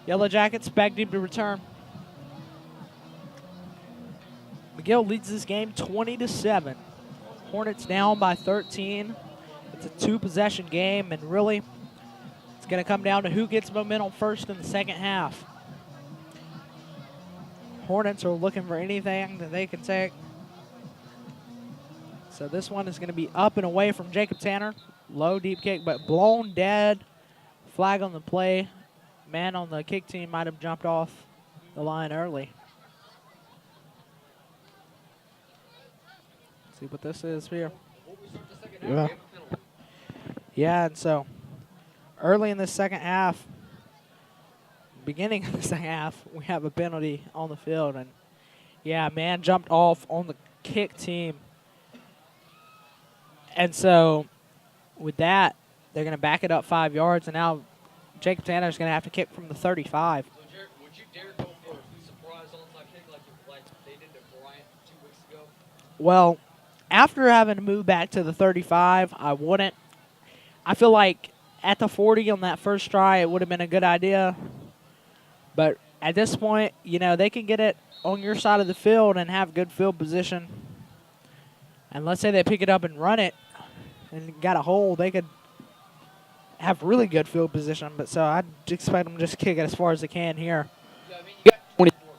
Yellowjackets back deep to return. McGill leads this game 20-7. Hornets down by 13. It's a 2-possession game, and really, it's going to come down to who gets momentum first in the second half. Hornets are looking for anything that they can take. So this one is going to be up and away from Jacob Tanner. Low, deep kick, but blown dead. Flag on the play. Man on the kick team might have jumped off the line early. See what this is here. Yeah, and so early in the second half, beginning of the second half, we have a penalty on the field. And, yeah, man jumped off on the kick team. And so with that, they're going to back it up 5 yards, and now Jacob Tanner is going to have to kick from the 35. Would you dare go for a surprise onside kick like they did to Bryant 2 weeks ago? Well, after having to move back to the 35, I wouldn't. I feel like at the 40 on that first try, it would have been a good idea. But at this point, you know, they can get it on your side of the field and have good field position. And let's say they pick it up and run it and got a hole, they could have really good field position. But so I'd expect them to just kick it as far as they can here. Yeah, I mean, you got 24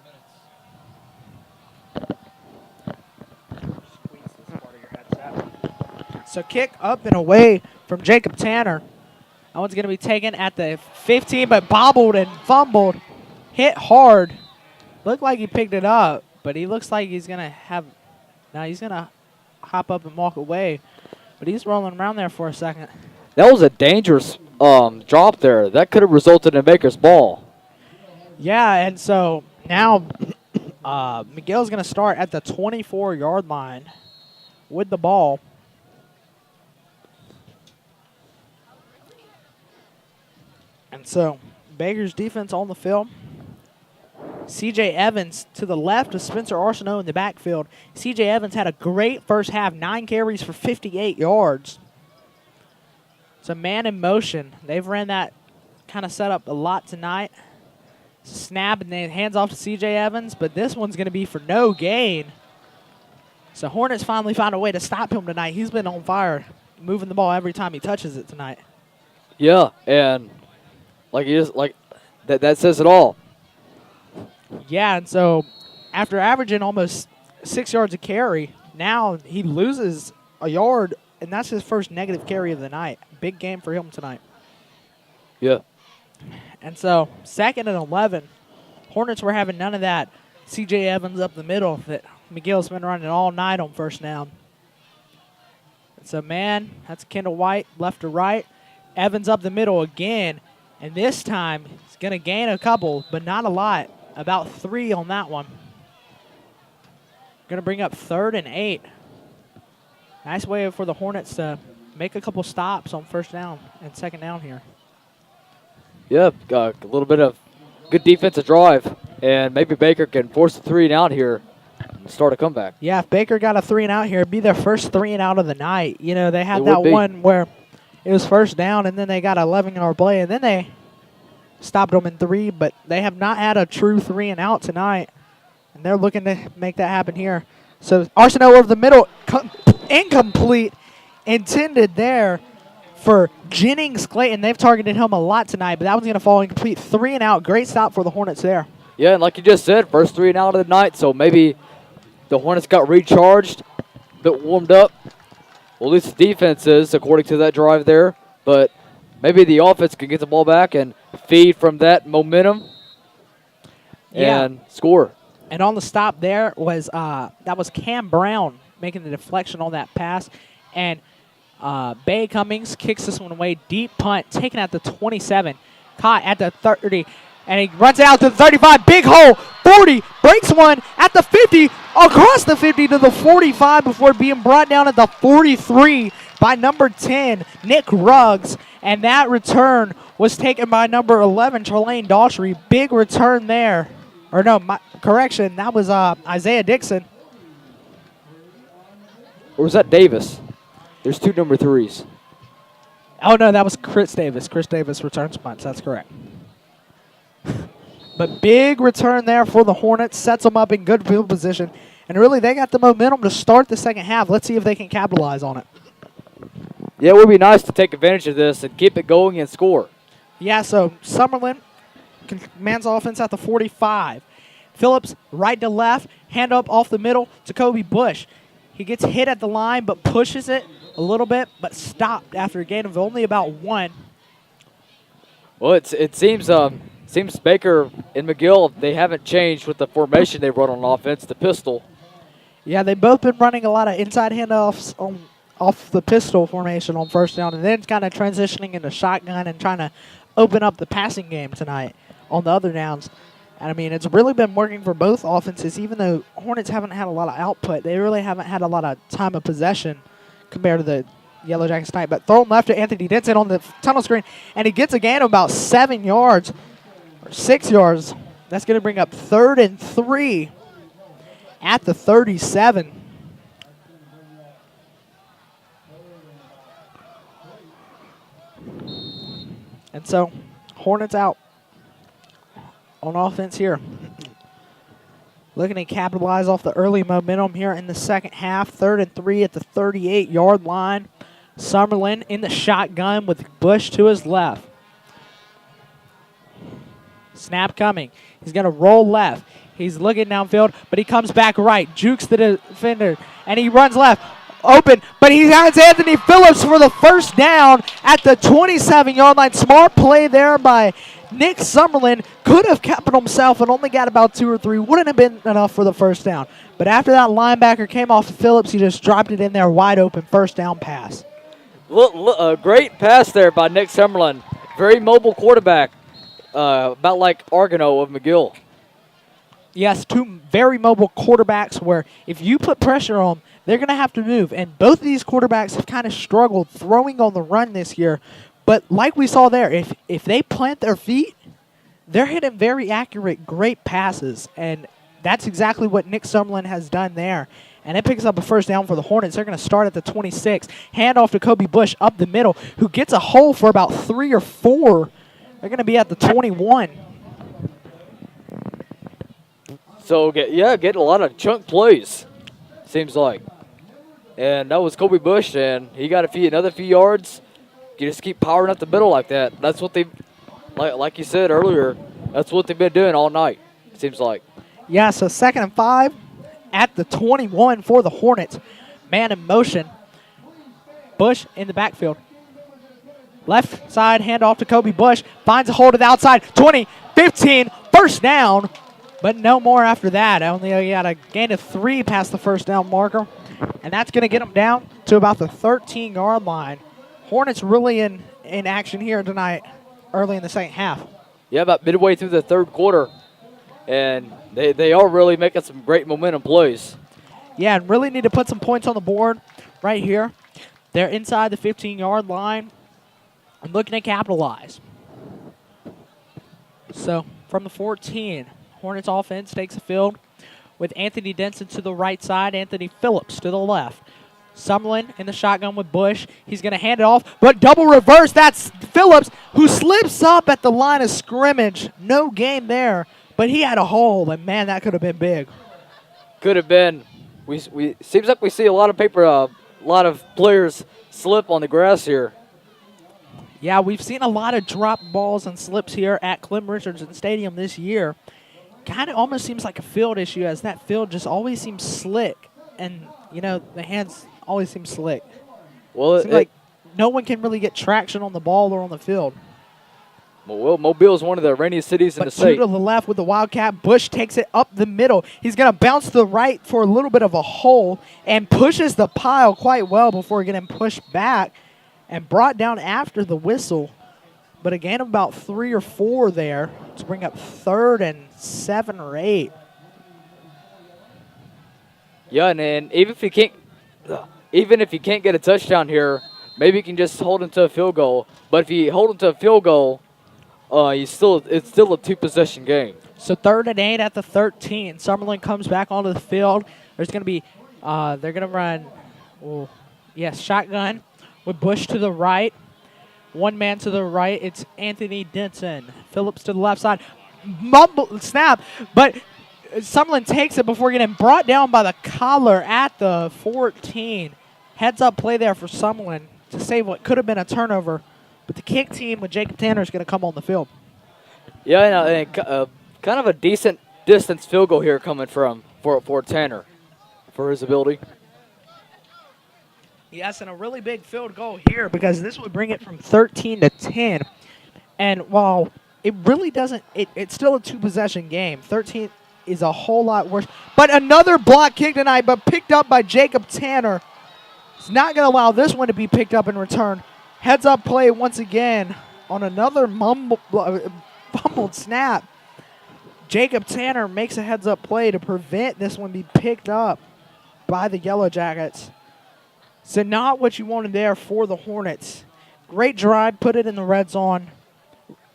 minutes. So kick up and away from Jacob Tanner. That one's going to be taken at the 15, but bobbled and fumbled. Hit hard. Looked like he picked it up, but he looks like he's going to have – now he's going to hop up and walk away. But he's rolling around there for a second. That was a dangerous drop there. That could have resulted in Baker's ball. Yeah, and so now McGill's going to start at the 24-yard line with the ball. And so Baker's defense on the field. C.J. Evans to the left of Spencer Arsenault in the backfield. C.J. Evans had a great first half, 9 carries for 58 yards. It's a man in motion. They've ran that kind of setup a lot tonight. Snap and then hands off to C.J. Evans, but this one's going to be for no gain. So Hornets finally found a way to stop him tonight. He's been on fire, moving the ball every time he touches it tonight. Yeah, and that says it all. Yeah, and so after averaging almost 6 yards a carry, now he loses a yard, and that's his first negative carry of the night. Big game for him tonight. Yeah. And so 2nd and 11. Hornets were having none of that. C.J. Evans up the middle that McGill's been running all night on first down. And so, man, that's Kendall White left to right. Evans up the middle again, and this time he's going to gain a couple, but not a lot. About 3 on that one. Going to bring up 3rd and 8. Nice way for the Hornets to make a couple stops on first down and 2nd down here. Yeah, a little bit of good defensive drive, and maybe Baker can force a 3 and out here and start a comeback. Yeah, if Baker got a 3 and out here, it'd be their first 3 and out of the night. You know, they had It that would be. one where it was first down, and then they got an 11-yard play, and then they stopped them in 3, but they have not had a true 3 and out tonight, and they're looking to make that happen here. So Arsenault over the middle, incomplete, intended there for Jennings Clayton. They've targeted him a lot tonight, but that one's going to fall incomplete. 3 and out. Great stop for the Hornets there. Yeah, and like you just said, first 3 and out of the night, so maybe the Hornets got recharged, a bit warmed up. Well, at least the defense is, according to that drive there, but maybe the offense can get the ball back and feed from that momentum and score. And on the stop there was that was Cam Brown making the deflection on that pass. And Bay Cummings kicks this one away. Deep punt taken at the 27. Caught at the 30. And he runs out to the 35. Big hole. 40. Breaks one at the 50. Across the 50 to the 45 before being brought down at the 43 by number 10, Nick Ruggs. And that return was taken by number 11, Charlene Daughtry. Big return there. Or no, correction, that was Isaiah Dixon. Or was that Davis? There's 2 number 3s. Oh, no, that was Chris Davis. Chris Davis returns punts. That's correct. But big return there for the Hornets. Sets them up in good field position. And really, they got the momentum to start the second half. Let's see if they can capitalize on it. Yeah, it would be nice to take advantage of this and keep it going and score. Yeah, so Summerlin commands offense at the 45. Phillips right to left, hand up off the middle to Kobe Bush. He gets hit at the line but pushes it a little bit, but stopped after a gain of only about 1. Well, it seems Baker and McGill, they haven't changed with the formation they run on offense, the pistol. Yeah, they've both been running a lot of inside handoffs off the pistol formation on first down, and then kind of transitioning into shotgun and trying to open up the passing game tonight on the other downs. And, I mean, it's really been working for both offenses. Even though Hornets haven't had a lot of output, they really haven't had a lot of time of possession compared to the Yellow Jackets tonight. But throw him left to Anthony Denson on the tunnel screen, and he gets a gain of about 7 yards or 6 yards. That's going to bring up 3rd and 3 at the 37. And so, Hornets out on offense here. Looking to capitalize off the early momentum here in the second half. 3rd and 3 at the 38-yard line. Summerlin in the shotgun with Bush to his left. Snap coming. He's going to roll left. He's looking downfield, but he comes back right. Jukes the defender, and he runs left. Open, but he has Anthony Phillips for the first down at the 27-yard line. Smart play there by Nick Summerlin. Could have kept it himself and only got about 2 or 3. Wouldn't have been enough for the first down. But after that linebacker came off of Phillips, he just dropped it in there, wide open, first down pass. A great pass there by Nick Summerlin. Very mobile quarterback, about like Argano of McGill. Yes, 2 very mobile quarterbacks where if you put pressure on them, they're going to have to move. And both of these quarterbacks have kind of struggled throwing on the run this year. But like we saw there, if they plant their feet, they're hitting very accurate, great passes. And that's exactly what Nick Summerlin has done there. And it picks up a first down for the Hornets. They're going to start at the 26. Hand off to Kobe Bush up the middle, who gets a hole for about 3 or 4. They're going to be at the 21. So, getting a lot of chunk plays, seems like. And that was Kobe Bush, and he got another few yards. You just keep powering up the middle like that. That's what they, like you said earlier, that's what they've been doing all night, it seems like. Yeah, so 2nd and 5 at the 21 for the Hornets. Man in motion. Bush in the backfield. Left side, handoff to Kobe Bush. Finds a hole to the outside. 20, 15, first down. But no more after that. Only got a gain of 3 past the first down marker. And that's going to get them down to about the 13-yard line. Hornets really in action here tonight early in the second half. Yeah, about midway through the 3rd quarter. And they are really making some great momentum plays. Yeah, and really need to put some points on the board right here. They're inside the 15-yard line and looking to capitalize. So from the 14, Hornets offense takes the field with Anthony Denson to the right side, Anthony Phillips to the left. Summerlin in the shotgun with Bush. He's going to hand it off, but double reverse. That's Phillips, who slips up at the line of scrimmage. No gain there, but he had a hole, and, man, that could have been big. Could have been. We seems like we see a lot of players slip on the grass here. Yeah, we've seen a lot of drop balls and slips here at Clem Richardson Stadium this year. Kind of almost seems like a field issue, as that field just always seems slick, and the hands always seem slick. Well, it seems like no one can really get traction on the ball or on the field. Well, Mobile is one of the rainiest cities in the state. Two to the left with the Wildcat. Bush takes it up the middle. He's going to bounce to the right for a little bit of a hole and pushes the pile quite well before getting pushed back and brought down after the whistle. But a gain of about 3 or 4 there to bring up 3rd and 7 or 8. Yeah, and then even if you can't get a touchdown here, maybe you can just hold him to a field goal. But if you hold him to a field goal, it's still a 2-possession game. So 3rd and 8 at the 13. Summerlin comes back onto the field. There's going to be, they're going to run, shotgun with Bush to the right. One man to the right. It's Anthony Denson. Phillips to the left side. snap, but Summerlin takes it before getting brought down by the collar at the 14. Heads up play there for Summerlin to save what could have been a turnover. But the kick team with Jacob Tanner is going to come on the field. Yeah, and kind of a decent distance field goal here coming from for Tanner for his ability. Yes, and a really big field goal here because this would bring it from 13 to 10. And while it really doesn't, it's still a two-possession game. 13 is a whole lot worse. But another block kick tonight, but picked up by Jacob Tanner. He's not going to allow this one to be picked up in return. Heads up play once again on another fumbled snap. Jacob Tanner makes a heads up play to prevent this one be picked up by the Yellow Jackets. So not what you wanted there for the Hornets. Great drive, put it in the red zone,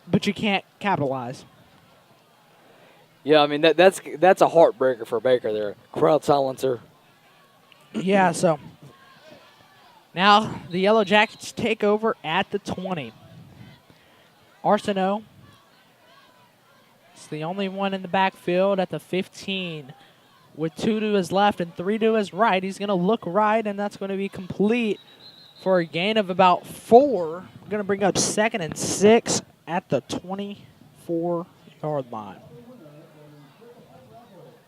but you can't capitalize. Yeah, I mean that's a heartbreaker for Baker there. Crowd silencer. Yeah, so now the Yellow Jackets take over at the 20. Arsenault is the only one in the backfield at the 15. With 2 to his left and 3 to his right, he's going to look right, and that's going to be complete for a gain of about 4. We're going to bring up 2nd and 6 at the 24-yard line.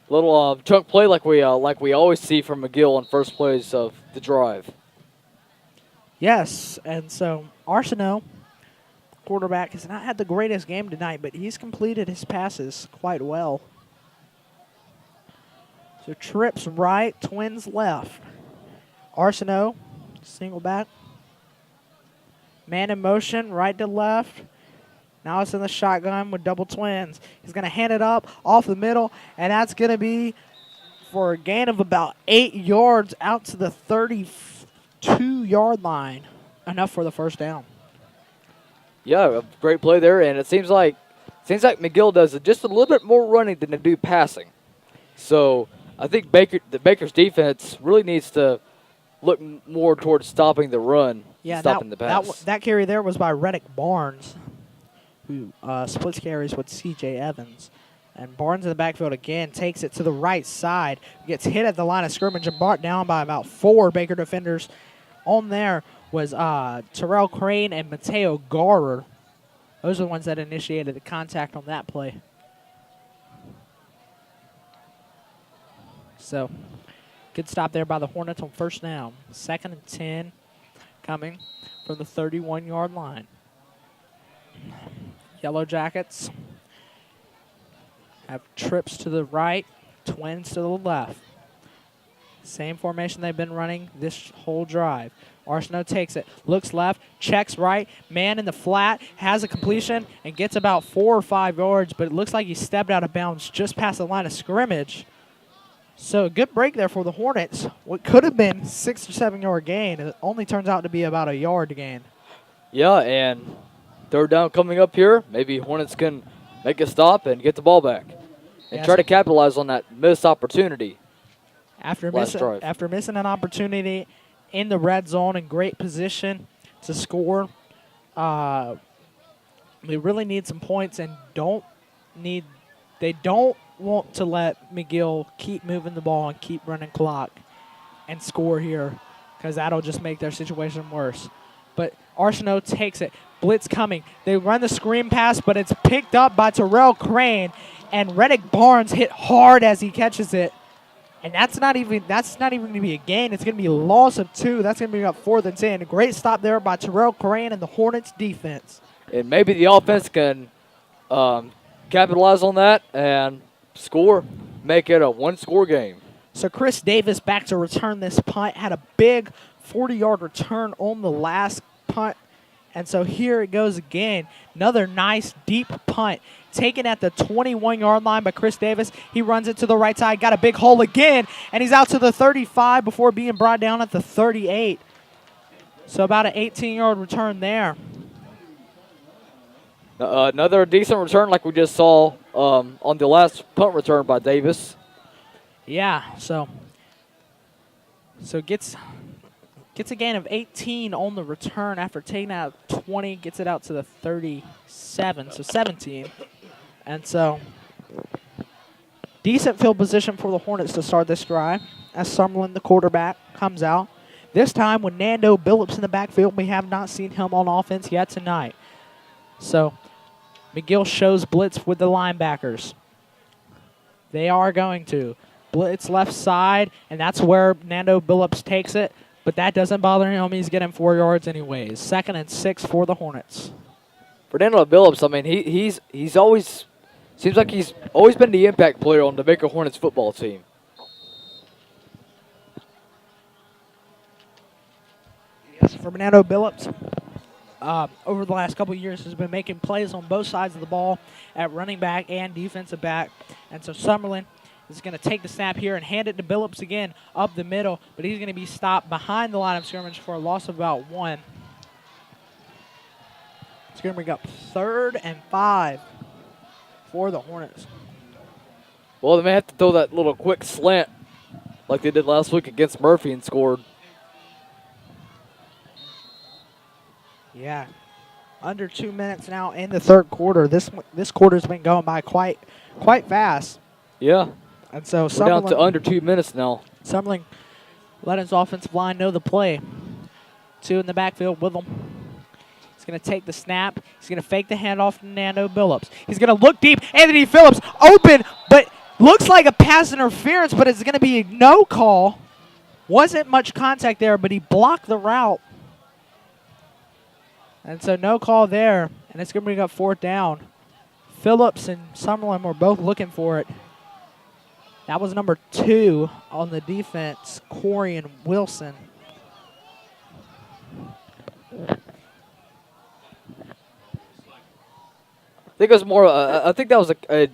Little chunk play like we always see from McGill on first plays of the drive. Yes, and so Arsenault, quarterback, has not had the greatest game tonight, but he's completed his passes quite well. So trips right, twins left. Arsenault, single back. Man in motion, right to left. Now it's in the shotgun with double twins. He's going to hand it up off the middle, and that's going to be for a gain of about 8 yards out to the 32-yard line. Enough for the first down. Yeah, a great play there, and it seems like McGill does just a little bit more running than they do passing. So I think Baker's defense really needs to look more towards stopping the run, stopping the pass. That carry there was by Reddick Barnes, who splits carries with C.J. Evans. And Barnes in the backfield again takes it to the right side, gets hit at the line of scrimmage and brought down by about 4 Baker defenders. On there was Terrell Crane and Mateo Garer. Those are the ones that initiated the contact on that play. So, good stop there by the Hornets on first down. 2nd and 10 coming from the 31-yard line. Yellow Jackets have trips to the right, twins to the left. Same formation they've been running this whole drive. Arsenault takes it, looks left, checks right, man in the flat, has a completion, and gets about 4 or 5 yards, but it looks like he stepped out of bounds just past the line of scrimmage. So a good break there for the Hornets. What could have been 6 or 7 yard gain, it only turns out to be about a yard gain. Yeah, and third down coming up here. Maybe Hornets can make a stop and get the ball back and try to capitalize on that missed opportunity. After missing an opportunity in the red zone in great position to score, they really need some points and they don't want to let McGill keep moving the ball and keep running clock and score here because that'll just make their situation worse. But Arsenault takes it. Blitz coming. They run the screen pass, but it's picked up by Terrell Crane, and Reddick Barnes hit hard as he catches it. And that's not even going to be a gain. It's going to be a loss of 2. That's going to be up 4th and 10. A great stop there by Terrell Crane and the Hornets defense. And maybe the offense can capitalize on that and score, make it a one-score game. So Chris Davis back to return this punt. Had a big 40-yard return on the last punt. And so here it goes again. Another nice deep punt. Taken at the 21-yard line by Chris Davis. He runs it to the right side. Got a big hole again. And he's out to the 35 before being brought down at the 38. So about an 18-yard return there. Another decent return like we just saw on the last punt return by Davis. Yeah, so gets a gain of 18 on the return after taking out 20, gets it out to the 37, so 17. And so, decent field position for the Hornets to start this drive as Summerlin, the quarterback, comes out. This time with Nando Billups in the backfield. We have not seen him on offense yet tonight. So, McGill shows blitz with the linebackers. They are going to. Blitz left side, and that's where Nando Billups takes it. But that doesn't bother him. He's getting 4 yards anyways. 2nd and 6 for the Hornets. Fernando Billups, I mean, he's always seems like he's always been the impact player on the Baker Hornets football team. Yes, Fernando Billups, over the last couple of years, has been making plays on both sides of the ball at running back and defensive back. And so Summerlin is going to take the snap here and hand it to Billups again up the middle, but he's going to be stopped behind the line of scrimmage for a loss of about 1. It's going to bring up 3rd and 5 for the Hornets. Well, they may have to throw that little quick slant like they did last week against Murphy and scored. Yeah. Under 2 minutes now in the 3rd quarter. This quarter's been going by quite fast. Yeah. And so We're down to under 2 minutes now. Summerlin let his offensive line know the play. 2 in the backfield with him. He's going to take the snap. He's going to fake the handoff to Nando Billups. He's going to look deep. Anthony Phillips open, but looks like a pass interference, but it's going to be a no call. Wasn't much contact there, but he blocked the route. And so no call there, and it's going to bring up 4th down. Phillips and Summerlin were both looking for it. That was number 2 on the defense, Corian Wilson. I think it was more. I think that was a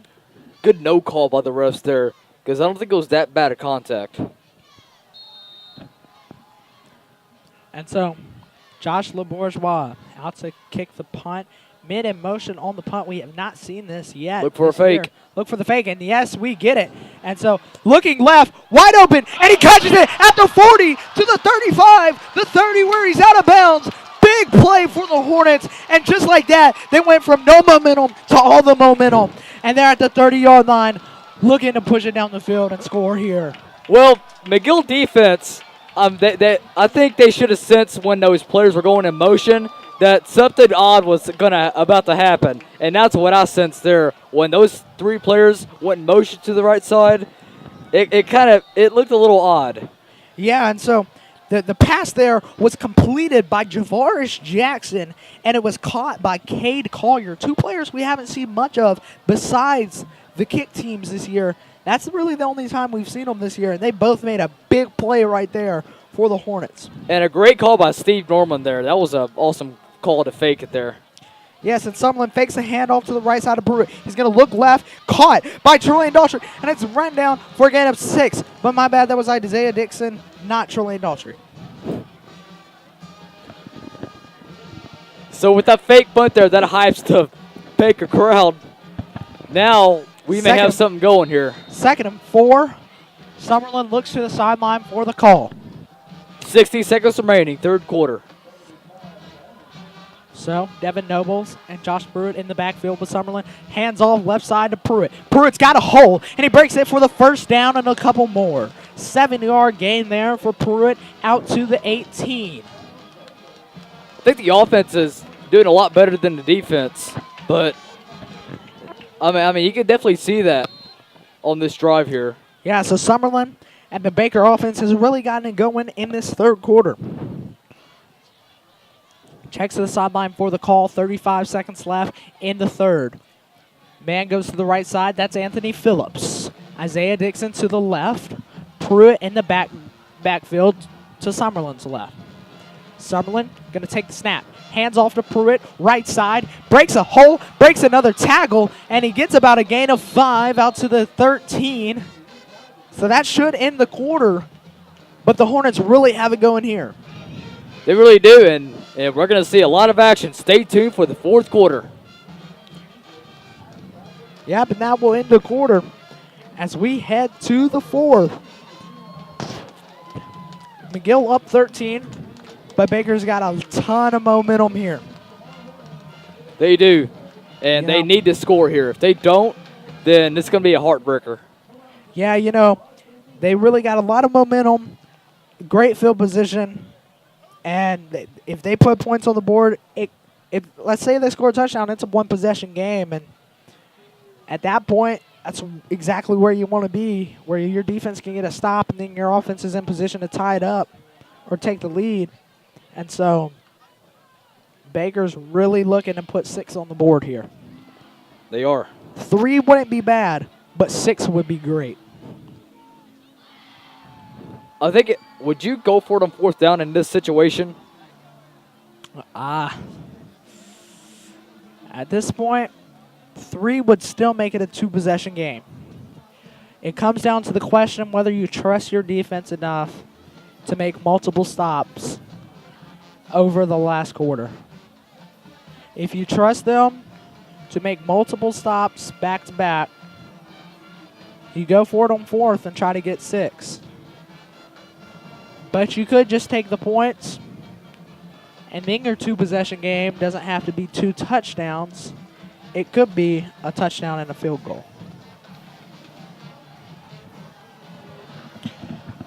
good no call by the refs there because I don't think it was that bad a contact. And so Josh LeBourgeois out to kick the punt. Mid in motion on the punt. We have not seen this yet. Look for a fake. Year. Look for the fake, and yes, we get it. And so looking left, wide open, and he catches it at the 40 to the 35, the 30 where he's out of bounds. Big play for the Hornets, and just like that, they went from no momentum to all the momentum. And they're at the 30-yard line looking to push it down the field and score here. Well, McGill defense, I think they should have sensed when those players were going in motion that something odd was about to happen. And that's what I sensed there. When those 3 players went in motion to the right side, it looked a little odd. Yeah, and so the pass there was completed by Javaris Jackson, and it was caught by Cade Collier, 2 players we haven't seen much of besides the kick teams this year. That's really the only time we've seen them this year, and they both made a big play right there for the Hornets. And a great call by Steve Norman there. That was an awesome call to fake it there. Yes, and Summerlin fakes a handoff to the right side of Pruitt. He's going to look left, caught by Trelane Daughtry, and it's run down for a gain of 6. But my bad, that was Isaiah Dixon, not Trelane Daughtry. So with that fake punt there, that hypes the Baker crowd. Now we may have something going here. 2nd and 4. Summerlin looks to the sideline for the call. 60 seconds remaining, 3rd quarter. So, Devin Nobles and Josh Pruitt in the backfield with Summerlin. Hands off left side to Pruitt. Pruitt's got a hole, and he breaks it for the 1st down and a couple more. 7-yard gain there for Pruitt out to the 18. I think the offense is doing a lot better than the defense, but I mean, you can definitely see that on this drive here. Yeah, so Summerlin and the Baker offense has really gotten it going in this 3rd quarter. Checks to the sideline for the call. 35 seconds left in the 3rd. Man goes to the right side. That's Anthony Phillips. Isaiah Dixon to the left. Pruitt in the backfield to Summerlin's left. Summerlin going to take the snap. Hands off to Pruitt. Right side. Breaks a hole. Breaks another tackle. And he gets about a gain of 5 out to the 13. So that should end the quarter. But the Hornets really have it going here. They really do, and we're going to see a lot of action. Stay tuned for the 4th quarter. Yeah, but now we'll end the quarter as we head to the 4th. McGill up 13, but Baker's got a ton of momentum here. They do. And Yeah. they need to score here. If they don't, then it's going to be a heartbreaker. Yeah, they really got a lot of momentum, great field position, and if they put points on the board, let's say they score a touchdown, it's a one-possession game, and at that point, that's exactly where you want to be, where your defense can get a stop, and then your offense is in position to tie it up or take the lead. And so Baker's really looking to put 6 on the board here. They are. 3 wouldn't be bad, but 6 would be great. I think would you go for it on 4th down in this situation? At this point, 3 would still make it a 2-possession game. It comes down to the question whether you trust your defense enough to make multiple stops over the last quarter. If you trust them to make multiple stops back-to-back, you go for it on 4th and try to get 6. But you could just take the points, and then your 2-possession game doesn't have to be 2 touchdowns. It could be a touchdown and a field goal.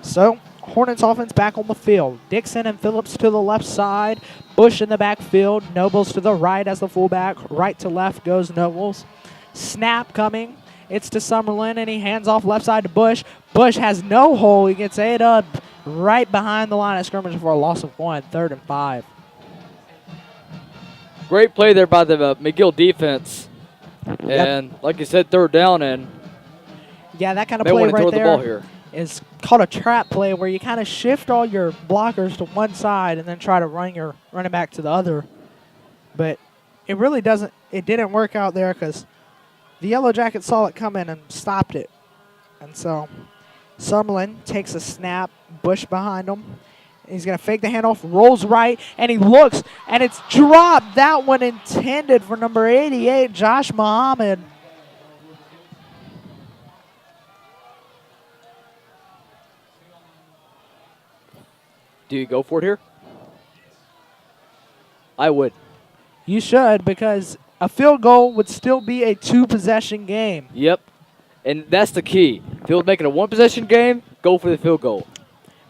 So, Hornets offense back on the field. Dixon and Phillips to the left side. Bush in the backfield. Nobles to the right as the fullback. Right to left goes Nobles. Snap coming. It's to Summerlin, and he hands off left side to Bush. Bush has no hole. He gets ate up right behind the line of scrimmage for a loss of 1, 3rd and 5. Great play there by the McGill defense. And like you said, 3rd down, and yeah, that kind of they play want to right throw the there ball here. is called a trap play, where you kind of shift all your blockers to one side and then try to run your running back to the other. But it really doesn't. It didn't work out there because the Yellow Jackets saw it coming and stopped it. And so Summerlin takes a snap, Bush behind him. He's going to fake the handoff, rolls right, and he looks, and it's dropped. That one intended for number 88, Josh Muhammad. Do you go for it here? I would. You should, because a field goal would still be a 2-possession game. Yep. And that's the key. If you're making a 1-possession game, go for the field goal.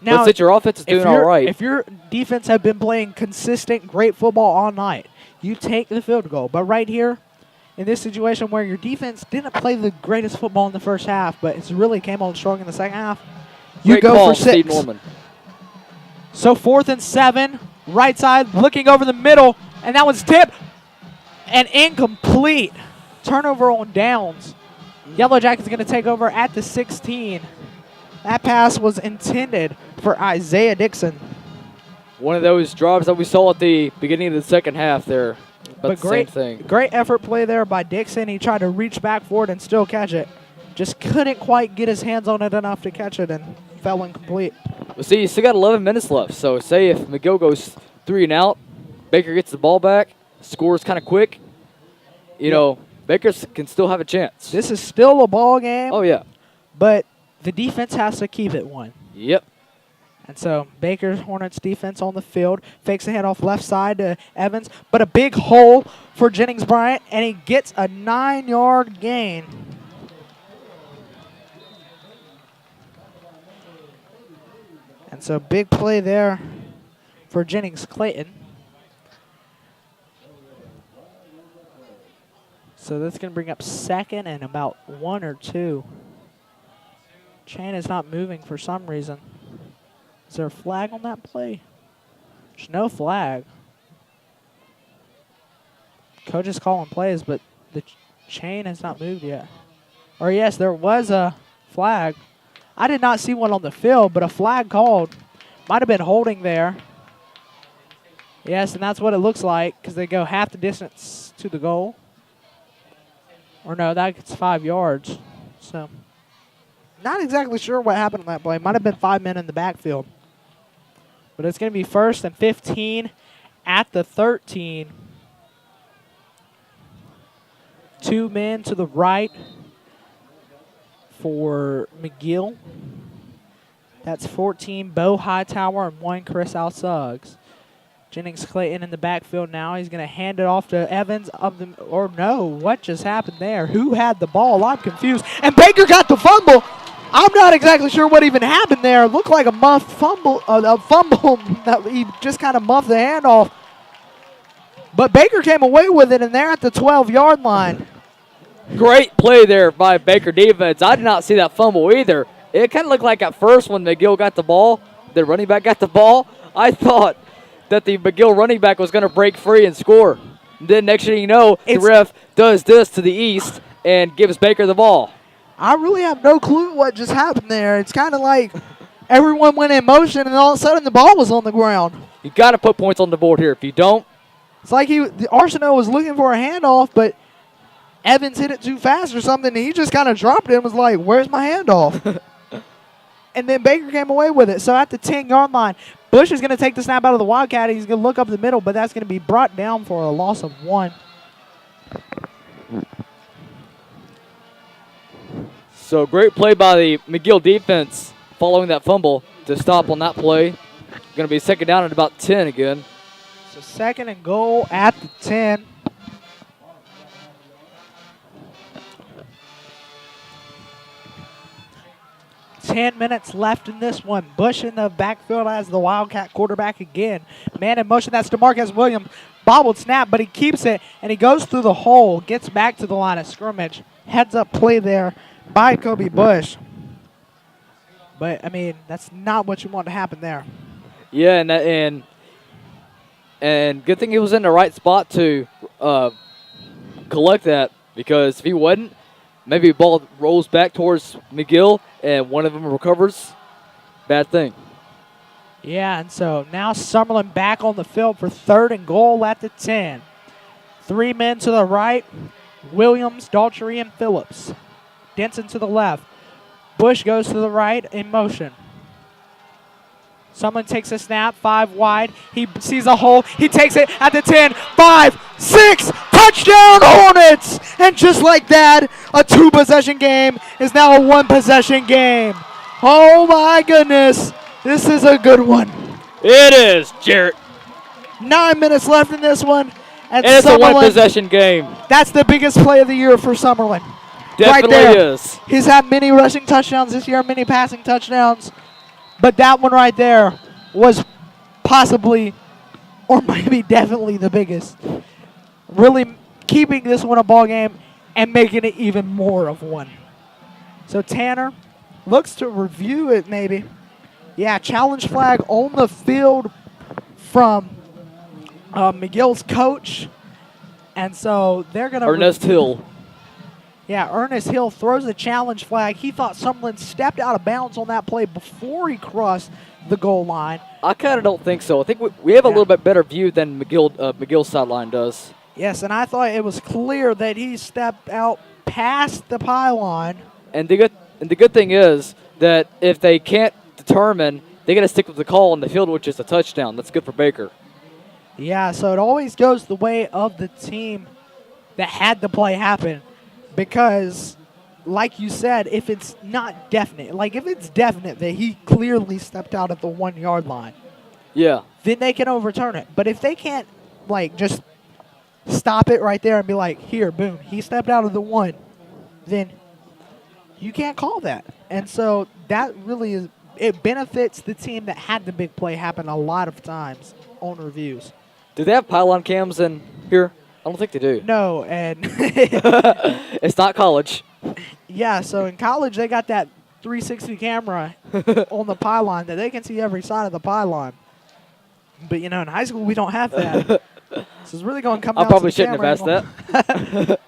Now, but since your offense is doing all right. If your defense have been playing consistent, great football all night, you take the field goal. But right here, in this situation where your defense didn't play the greatest football in the first half, but it's really came on strong in the second half, you Great go call, for 6. Steve Norman. So 4th and 7, right side, looking over the middle, and that one's tipped and incomplete. Turnover on downs. Yellow Jackets going to take over at the 16. That pass was intended for Isaiah Dixon. One of those drives that we saw at the beginning of the second half there. But the great, same thing. Great effort play there by Dixon. He tried to reach back for it and still catch it. Just couldn't quite get his hands on it enough to catch it and fell incomplete. Well, see, you still got 11 minutes left. So say if McGill goes 3 and out, Baker gets the ball back, scores kind of quick, you know, Baker can still have a chance. This is still a ball game. Oh, yeah. But the defense has to keep it one. Yep. And so Baker's Hornets defense on the field, fakes the handoff left side to Evans, but a big hole for Jennings Bryant, and he gets a 9-yard gain. And so big play there for Jennings Clayton. So that's going to bring up 2nd and about 1 or 2. Chain is not moving for some reason. Is there a flag on that play? There's no flag. Coach is calling plays, but the chain has not moved yet. Or yes, there was a flag. I did not see one on the field, but a flag called. Might have been holding there. Yes, and that's what it looks like because they go half the distance to the goal. Or no, that's 5 yards. So, not exactly sure what happened on that play. Might have been 5 men in the backfield. But it's going to be 1st and 15 at the 13. 2 men to the right for McGill. That's 14 Bo Hightower and 1 Chris Al Suggs. Jennings Clayton in the backfield now. He's going to hand it off to Evans or no, what just happened there? Who had the ball? I'm confused. And Baker got the fumble. I'm not exactly sure what even happened there. It looked like a muffed fumble, that he just kind of muffed the handoff. But Baker came away with it, and they're at the 12-yard line. Great play there by Baker defense. I did not see that fumble either. It kind of looked like at first when McGill got the ball, the running back got the ball, I thought that the McGill running back was going to break free and score. And then next thing you know, the ref does this to the east and gives Baker the ball. I really have no clue what just happened there. It's kind of like everyone went in motion, and all of a sudden the ball was on the ground. You got to put points on the board here. If you don't, it's like the Arsenal was looking for a handoff, but Evans hit it too fast or something, and he just kind of dropped it and was like, where's my handoff? And then Baker came away with it. So at the 10-yard line, Bush is going to take the snap out of the Wildcat. He's going to look up the middle, but that's going to be brought down for a loss of 1. So great play by the McGill defense following that fumble to stop on that play. Going to be second down at about 10 again. So second and goal at the 10. Ten minutes left in this one. Bush in the backfield as the Wildcat quarterback again. Man in motion, that's DeMarcus Williams. Bobbled snap, but he keeps it, and he goes through the hole, gets back to the line of scrimmage. Heads up play there by Kobe Bush. But, I mean, that's not what you want to happen there. Yeah, and good thing he was in the right spot to collect that, because if he wasn't, maybe the ball rolls back towards McGill and one of them recovers. Bad thing. Yeah, and so now Summerlin back on the field for third and goal at the 10. 3 men to the right, Williams, Daltrey, and Phillips. Denson to the left. Bush goes to the right in motion. Someone takes a snap, 5 wide. He sees a hole. He takes it at the 10. 5, 6, touchdown Hornets! And just like that, a 2-possession game is now a 1-possession game. Oh my goodness, this is a good one. It is, Jarrett. 9 minutes left in this one. And it's a Summerlin, 1-possession game. That's the biggest play of the year for Summerlin. Definitely right there. is. He's had many rushing touchdowns this year, many passing touchdowns. But that one right there was possibly, or maybe definitely the biggest. Really keeping this one a ball game and making it even more of one. So Tanner looks to review it maybe. Yeah, challenge flag on the field from McGill's coach. And so they're going to... Ernest Hill. Yeah, Ernest Hill throws a challenge flag. He thought Summerlin stepped out of bounds on that play before he crossed the goal line. I kind of don't think so. I think we have a little bit better view than McGill's sideline does. Yes, and I thought it was clear that he stepped out past the pylon. And the good thing is that if they can't determine, they got to stick with the call on the field, which is a touchdown. That's good for Baker. Yeah, so it always goes the way of the team that had the play happen. Because, like you said, if it's not definite, like if it's definite that he clearly stepped out at the 1-yard line, yeah, then they can overturn it. But if they can't, like, just stop it right there and be like, here, boom, he stepped out of the 1, then you can't call that. And so that really is, it benefits the team that had the big play happen a lot of times on reviews. Do they have pylon cams in here? I don't think they do. No, and it's not college. Yeah, so in college they got that 360 camera on the pylon that they can see every side of the pylon. But, you know, in high school we don't have that. This is really going to come down I probably to the shouldn't have asked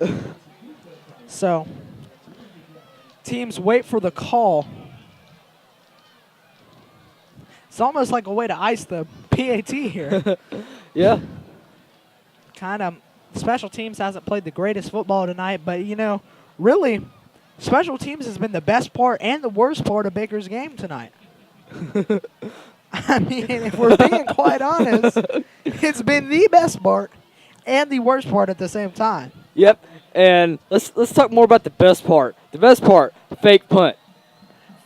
that. So, teams wait for the call. It's almost like a way to ice the PAT here. Yeah. Kind of, special teams hasn't played the greatest football tonight, but, you know, really, special teams has been the best part and the worst part of Baker's game tonight. I mean, if we're being quite honest, it's been the best part and the worst part at the same time. Yep. And let's talk more about the best part. The best part, fake punt.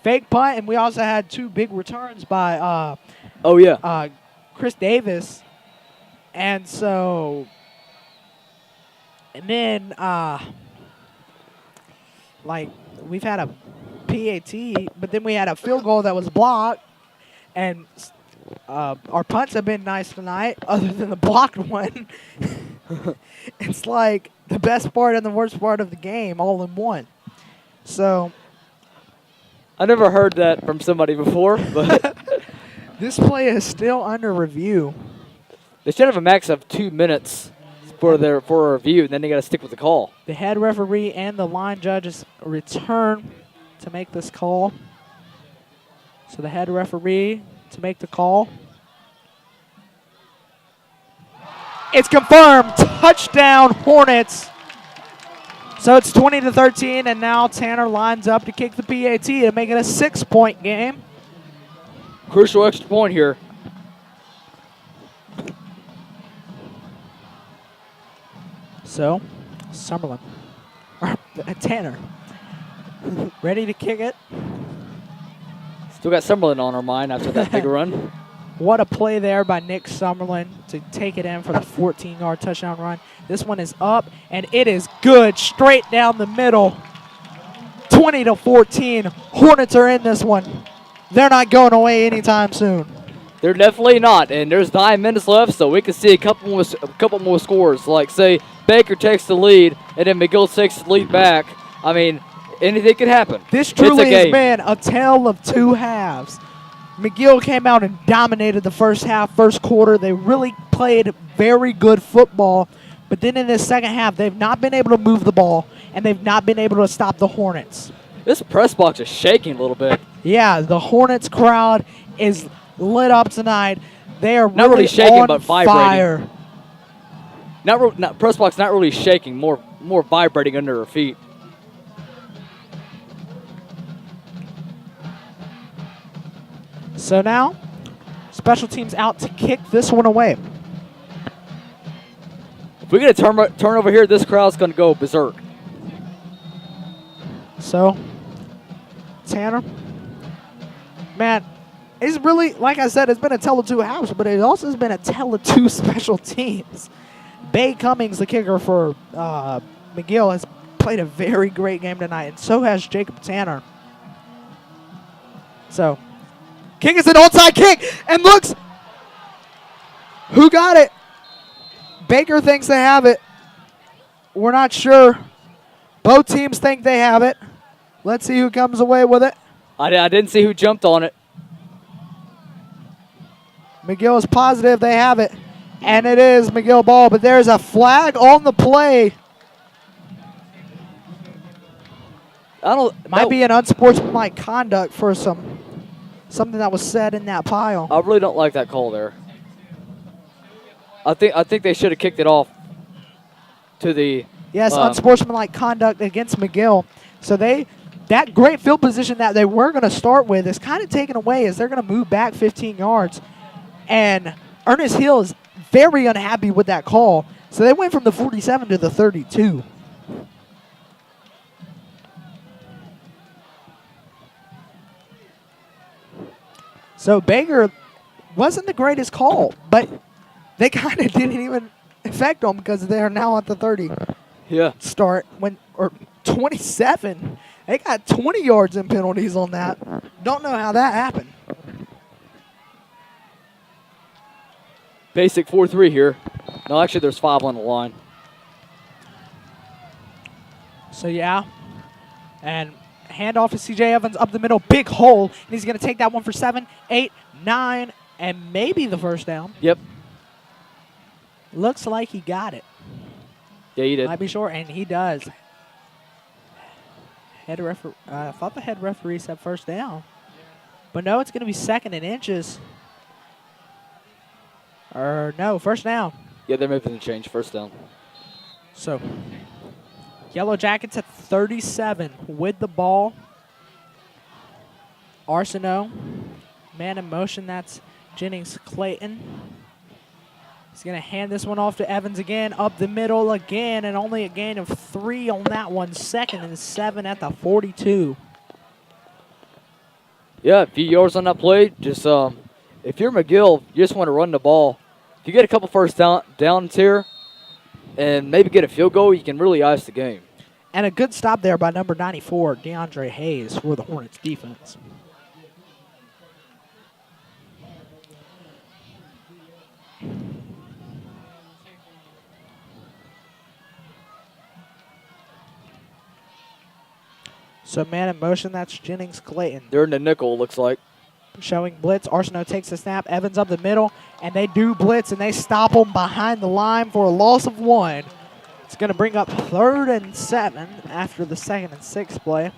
fake punt, and we also had 2 big returns by Oh, yeah. Chris Davis. And so, and then, like, we've had a PAT, but then we had a field goal that was blocked. And our punts have been nice tonight, other than the blocked one. It's like the best part and the worst part of the game all in one. So I never heard that from somebody before, but this play is still under review. they should have a max of 2 minutes for a review, and then they got to stick with the call. The head referee and the line judges return to make this call. So the head referee to make the call. It's confirmed. Touchdown, Hornets. So it's 20-13, and now Tanner lines up to kick the PAT to make it a 6-point game. Crucial extra point here. So, Summerlin, or Tanner, ready to kick it. Still got Summerlin on our mind after that big run. What a play there by Nick Summerlin to take it in for the 14-yard touchdown run. This one is up, and it is good, straight down the middle. 20-14. Hornets are in this one. They're not going away anytime soon. They're definitely not, and there's 9 minutes left, so we can see a couple more scores. Like, say, Baker takes the lead, and then McGill takes the lead back. I mean, anything could happen. This truly has been a tale of 2 halves. McGill came out and dominated the first half, first quarter. They really played very good football. But then in this second half, they've not been able to move the ball, and they've not been able to stop the Hornets. This press box is shaking a little bit. Yeah, the Hornets crowd is lit up tonight. They are not really shaking, on but vibrating. fire. Not press box, not really shaking, more vibrating under her feet. So now, special teams out to kick this one away. If we get a turnover here, this crowd's going to go berserk. So, Tanner, man, it's really, like I said, it's been a tale of 2 halves, but it also has been a tale of 2 special teams. Bay Cummings, the kicker for McGill, has played a very great game tonight, and so has Jacob Tanner. So, kick is an onside kick, and looks, who got it? Baker thinks they have it. We're not sure. Both teams think they have it. Let's see who comes away with it. I didn't see who jumped on it. McGill is positive they have it, and it is McGill ball, but there's a flag on the play. Might be an unsportsmanlike conduct for something that was said in that pile. I really don't like that call there. I think they should have kicked it off to the. Yes, unsportsmanlike conduct against McGill. So that great field position that they were going to start with is kind of taken away as they're going to move back 15 yards. And Ernest Hill is very unhappy with that call. So they went from the 47 to the 32. So Baker wasn't the greatest call, but they kind of didn't even affect them because they're now at the 30. Yeah. Start or 27. They got 20 yards in penalties on that. Don't know how that happened. Basic 4-3 here. No, actually, there's 5 on the line. So, yeah. And handoff to C.J. Evans up the middle. Big hole. And he's going to take that one for 7, 8, 9, and maybe the first down. Yep. Looks like he got it. Yeah, he did. Might be short, and he does. I thought the head referee said first down. But no, it's going to be 2nd and inches. Or no, first down. Yeah, they're making the change. First down. So, Yellowjackets at 37 with the ball. Arsenault, man in motion. That's Jennings Clayton. He's going to hand this one off to Evans again, up the middle again, and only a gain of 3 on that one. 2nd and 7 at the 42. Yeah, a few yards on that play. Just if you're McGill, you just want to run the ball. If you get a couple first downs here and maybe get a field goal, you can really ice the game. And a good stop there by number 94, DeAndre Hayes, for the Hornets defense. So man in motion, that's Jennings Clayton. They're in the nickel, looks like. Showing blitz. Arsenault takes the snap. Evans up the middle, and they do blitz, and they stop him behind the line for a loss of 1. It's going to bring up 3rd and 7 after the 2nd and 6 play.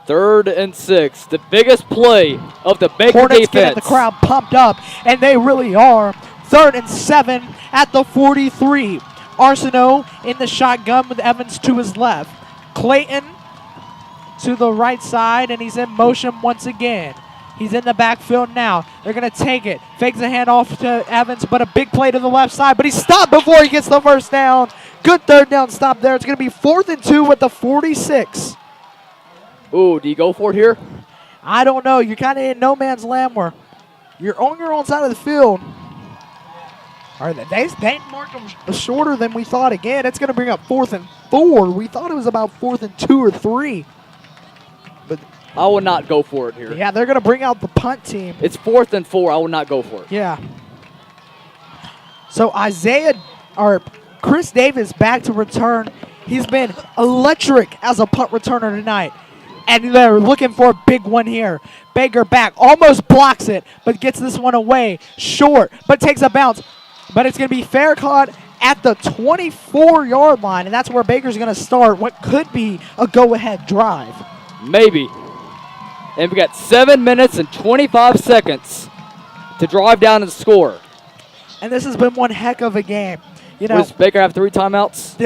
Third and 6, the biggest play of the Baker Hornets defense. getting the crowd pumped up, and they really are. 3rd and 7 at the 43. Arsenault in the shotgun with Evans to his left. Clayton to the right side, and he's in motion once again. He's in the backfield now. They're going to take it. Fakes the handoff to Evans, but a big play to the left side. But he stopped before he gets the first down. Good 3rd down stop there. It's going to be 4th and 2 with the 46. Ooh, do you go for it here? I don't know. You're kind of in no man's land where you're on your own side of the field. All right, they marked them shorter than we thought again. It's going to bring up 4th and 4. We thought it was about 4th and 2 or 3. But I would not go for it here. yeah, they're going to bring out the punt team. It's 4th and 4. I would not go for it. Yeah. So Chris Davis back to return. He's been electric as a punt returner tonight. And they're looking for a big one here. Baker back, almost blocks it, but gets this one away. Short, but takes a bounce. But it's going to be fair caught at the 24-yard line, and that's where Baker's going to start what could be a go-ahead drive. Maybe. And we got 7 minutes and 25 seconds to drive down and score. And this has been one heck of a game. You know, Does Baker have 3 timeouts?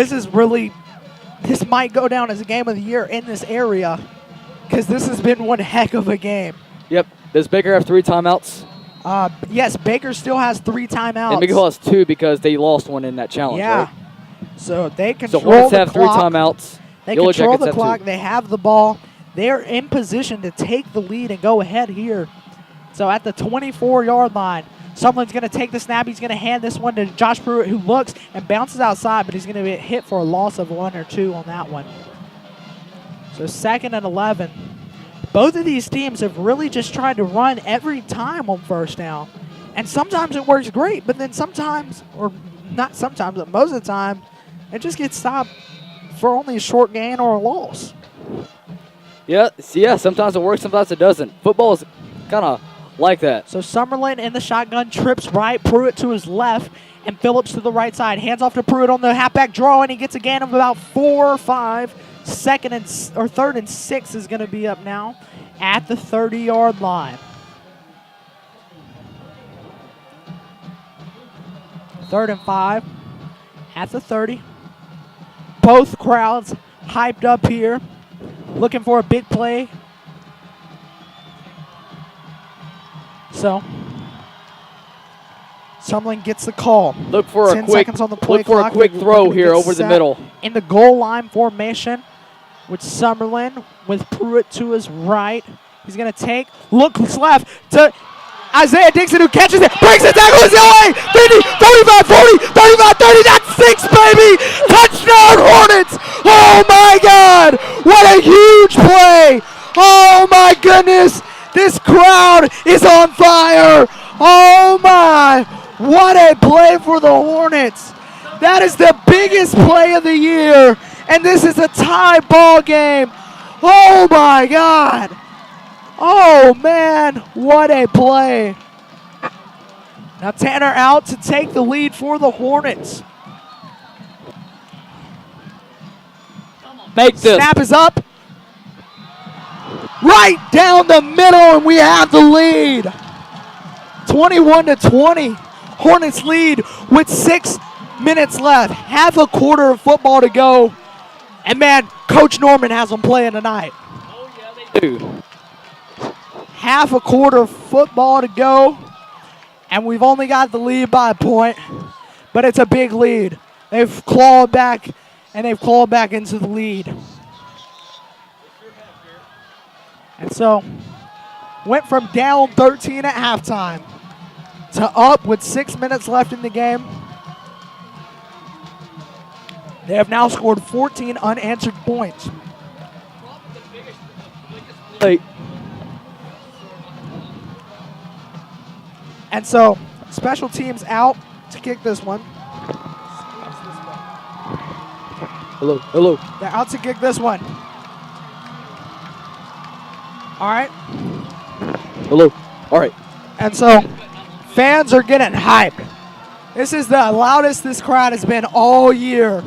This might go down as a game of the year in this area because this has been one heck of a game. Yep. Does Baker have 3 timeouts? Yes, Baker still has 3 timeouts. And McGill has 2 because they lost one in that challenge, yeah. right? So they So control Hornets the have 3 clock. timeouts. They Yellowjackets control the have clock. 2. They have the ball. They're in position to take the lead and go ahead here. So at the 24-yard line, someone's going to take the snap. He's going to hand this one to Josh Pruitt, who looks and bounces outside, but he's going to get hit for a loss of 1 or 2 on that one. So 2nd and 11. Both of these teams have really just tried to run every time on first down. And sometimes it works great, but then sometimes, or not sometimes, but most of the time, it just gets stopped for only a short gain or a loss. Yeah, sometimes it works, sometimes it doesn't. Football is kind of like that. So Summerlin in the shotgun, trips right, Pruitt to his left, and Phillips to the right side. Hands off to Pruitt on the halfback draw, and he gets a gain of about 4 or 5. 3rd and 6 is going to be up now at the 30-yard line. 3rd and 5 at the 30. Both crowds hyped up here, looking for a big play. So Summerlin gets the call. Look for a 10 quick seconds on the play look for a clock. quick They're throw gonna here get over the set middle. in the goal line formation with Summerlin with Pruitt to his right. He's going to looks left to Isaiah Dixon, who catches it, breaks the tackle, is away! 50, 35, 40, 35, 30, that's 6, baby! Touchdown Hornets! Oh my God! What a huge play! Oh my goodness! This crowd is on fire! Oh my! What a play for the Hornets! That is the biggest play of the year, and this is a tie ball game. Oh my God! Oh man, what a play. Now Tanner out to take the lead for the Hornets. Make this. Snap is up. Right down the middle, and we have the lead. 21-20. Hornets lead with 6 minutes left. Half a quarter of football to go. And man, Coach Norman has them playing tonight. Oh, yeah, they do. Dude. Half a quarter of football to go, and we've only got the lead by a point, but it's a big lead. They've clawed back and they've clawed back into the lead. And so, went from down 13 at halftime to up with 6 minutes left in the game. They have now scored 14 unanswered points. Hey, And so, special teams out to kick this one. hello, hello. They're out to kick this one. All right. Hello. All right. And so, fans are getting hyped. This is the loudest this crowd has been all year.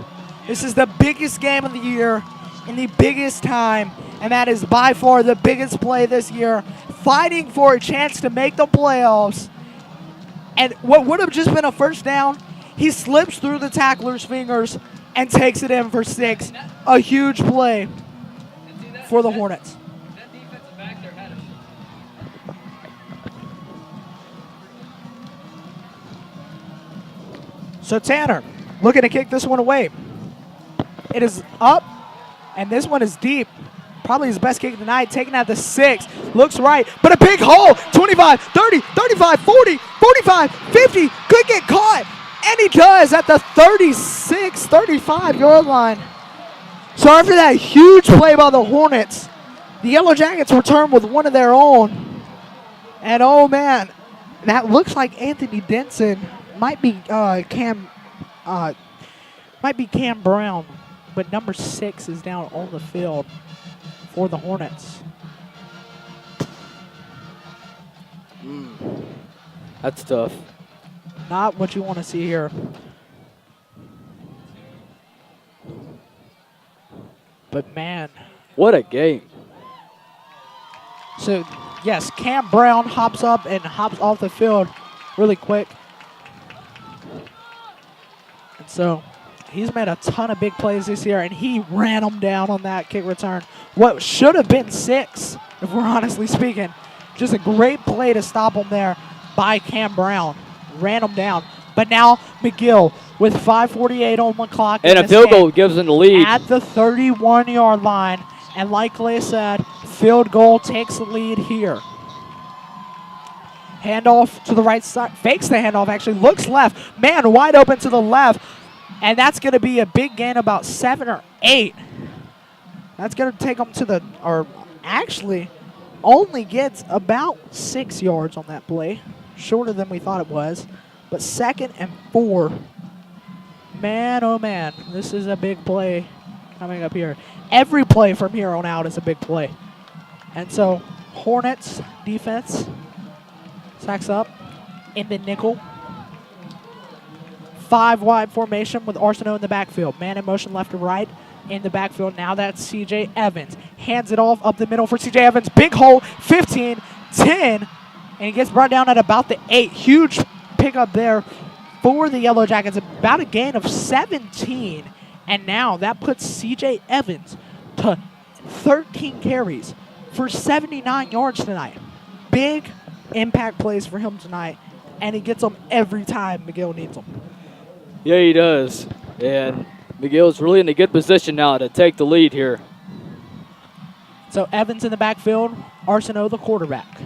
This is the biggest game of the year in the biggest time, and that is by far the biggest play this year, fighting for a chance to make the playoffs. And what would have just been a first down, he slips through the tackler's fingers and takes it in for 6. A huge play for the Hornets. That defensive back there had a So Tanner, looking to kick this one away. It is up, and this one is deep. Probably his best kick of the night, taking out the 6. Looks right, but a big hole. 25, 30, 35, 40, 45, 50. Could get caught, and he does at the 36, 35-yard line. So after that huge play by the Hornets, the Yellow Jackets return with one of their own. And oh man, that looks like Anthony Denson. Might be Cam Brown, but number 6 is down on the field for the Hornets. That's tough. Not what you want to see here. But man, What a game. so yes, Cam Brown hops up and hops off the field really quick. And so he's made a ton of big plays this year, and he ran them down on that kick return. What should have been 6, if we're honestly speaking. Just a great play to stop him there by Cam Brown. Ran him down. But now McGill with 5:48 on the clock. And in a this field game goal gives them the lead. at the 31-yard line. And like I said, field goal takes the lead here. Handoff to the right side. Fakes the handoff, actually. Looks left. Man, wide open to the left. And that's going to be a big gain, about 7 or 8. That's going to take them to the, or actually only gets about 6 yards on that play. Shorter than we thought it was. But 2nd and 4. Man, oh man, this is a big play coming up here. Every play from here on out is a big play. And so Hornets defense sacks up in the nickel. 5 wide formation with Arsenault in the backfield. Man in motion left to right in the backfield. Now that's C.J. Evans. Hands it off up the middle for C.J. Evans. Big hole, 15, 10. And he gets brought down at about the 8. Huge pickup there for the Yellow Jackets. About a gain of 17. And now that puts C.J. Evans to 13 carries for 79 yards tonight. Big impact plays for him tonight. And he gets them every time McGill needs them. Yeah, he does. And McGill's really in a good position now to take the lead here. So Evans in the backfield, Arsenault the quarterback.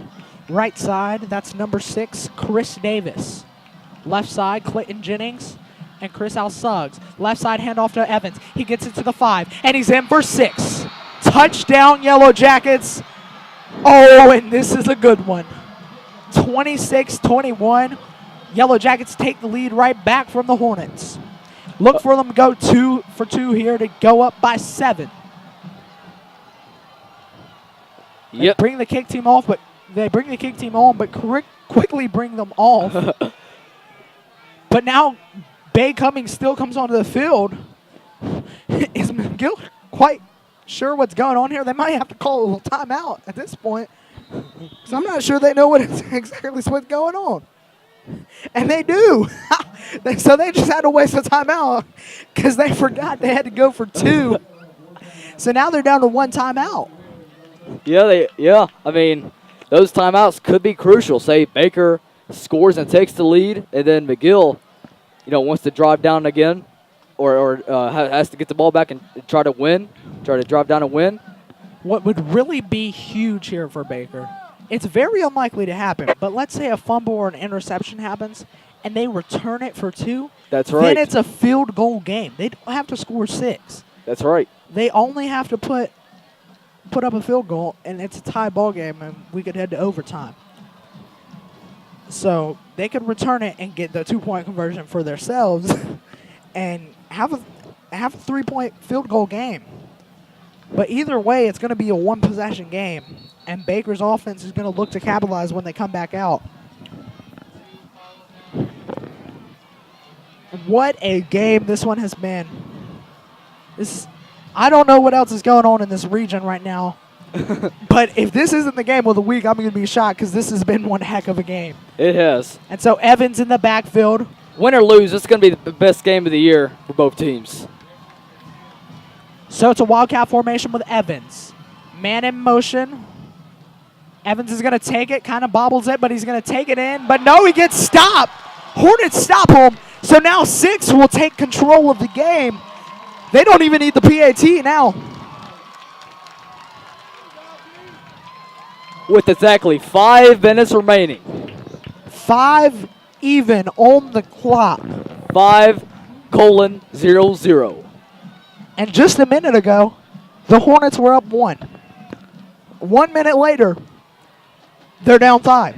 Right side, that's number 6, Chris Davis. Left side, Clayton Jennings and Chris Al-Suggs. Left side handoff to Evans. He gets it to the 5, and he's in for 6. Touchdown, Yellow Jackets. Oh, and this is a good one. 26-21. Yellow Jackets take the lead right back from the Hornets. Look for them to go 2 for 2 here to go up by 7. They Yep. bring the kick team off, but they bring the kick team on, but quickly bring them off. But now Bay Cummings still comes onto the field. Is McGill quite sure what's going on here? They might have to call a little timeout at this point. So I'm not sure they know what exactly what's going on. And they do. So they just had to waste a timeout because they forgot they had to go for 2. So now they're down to 1 timeout. Yeah, I mean, those timeouts could be crucial. Say Baker scores and takes the lead, and then McGill, wants to drive down again, has to get the ball back and try to win, try to drive down and win. What would really be huge here for Baker, it's very unlikely to happen, but let's say a fumble or an interception happens and they return it for 2. That's right. Then it's a field goal game. They don't have to score 6. That's right. They only have to put up a field goal, and it's a tie ball game, and we could head to overtime. So they could return it and get the 2-point conversion for themselves and have a 3-point field goal game. But either way, it's going to be a 1-possession game, and Baker's offense is going to look to capitalize when they come back out. What a game this one has been. I don't know what else is going on in this region right now. But if this isn't the game of the week, I'm going to be shocked because this has been one heck of a game. It has. And so Evans in the backfield. Win or lose, it's going to be the best game of the year for both teams. So it's a wildcat formation with Evans. Man in motion. Evans is going to take it, kind of bobbles it, but he's going to take it in. But no, he gets stopped. Hornets stop him. So now 6 will take control of the game. They don't even need the PAT now. With exactly 5 minutes remaining. 5 even on the clock. 5:00. And just a minute ago, the Hornets were up 1. 1 minute later, they're down 5.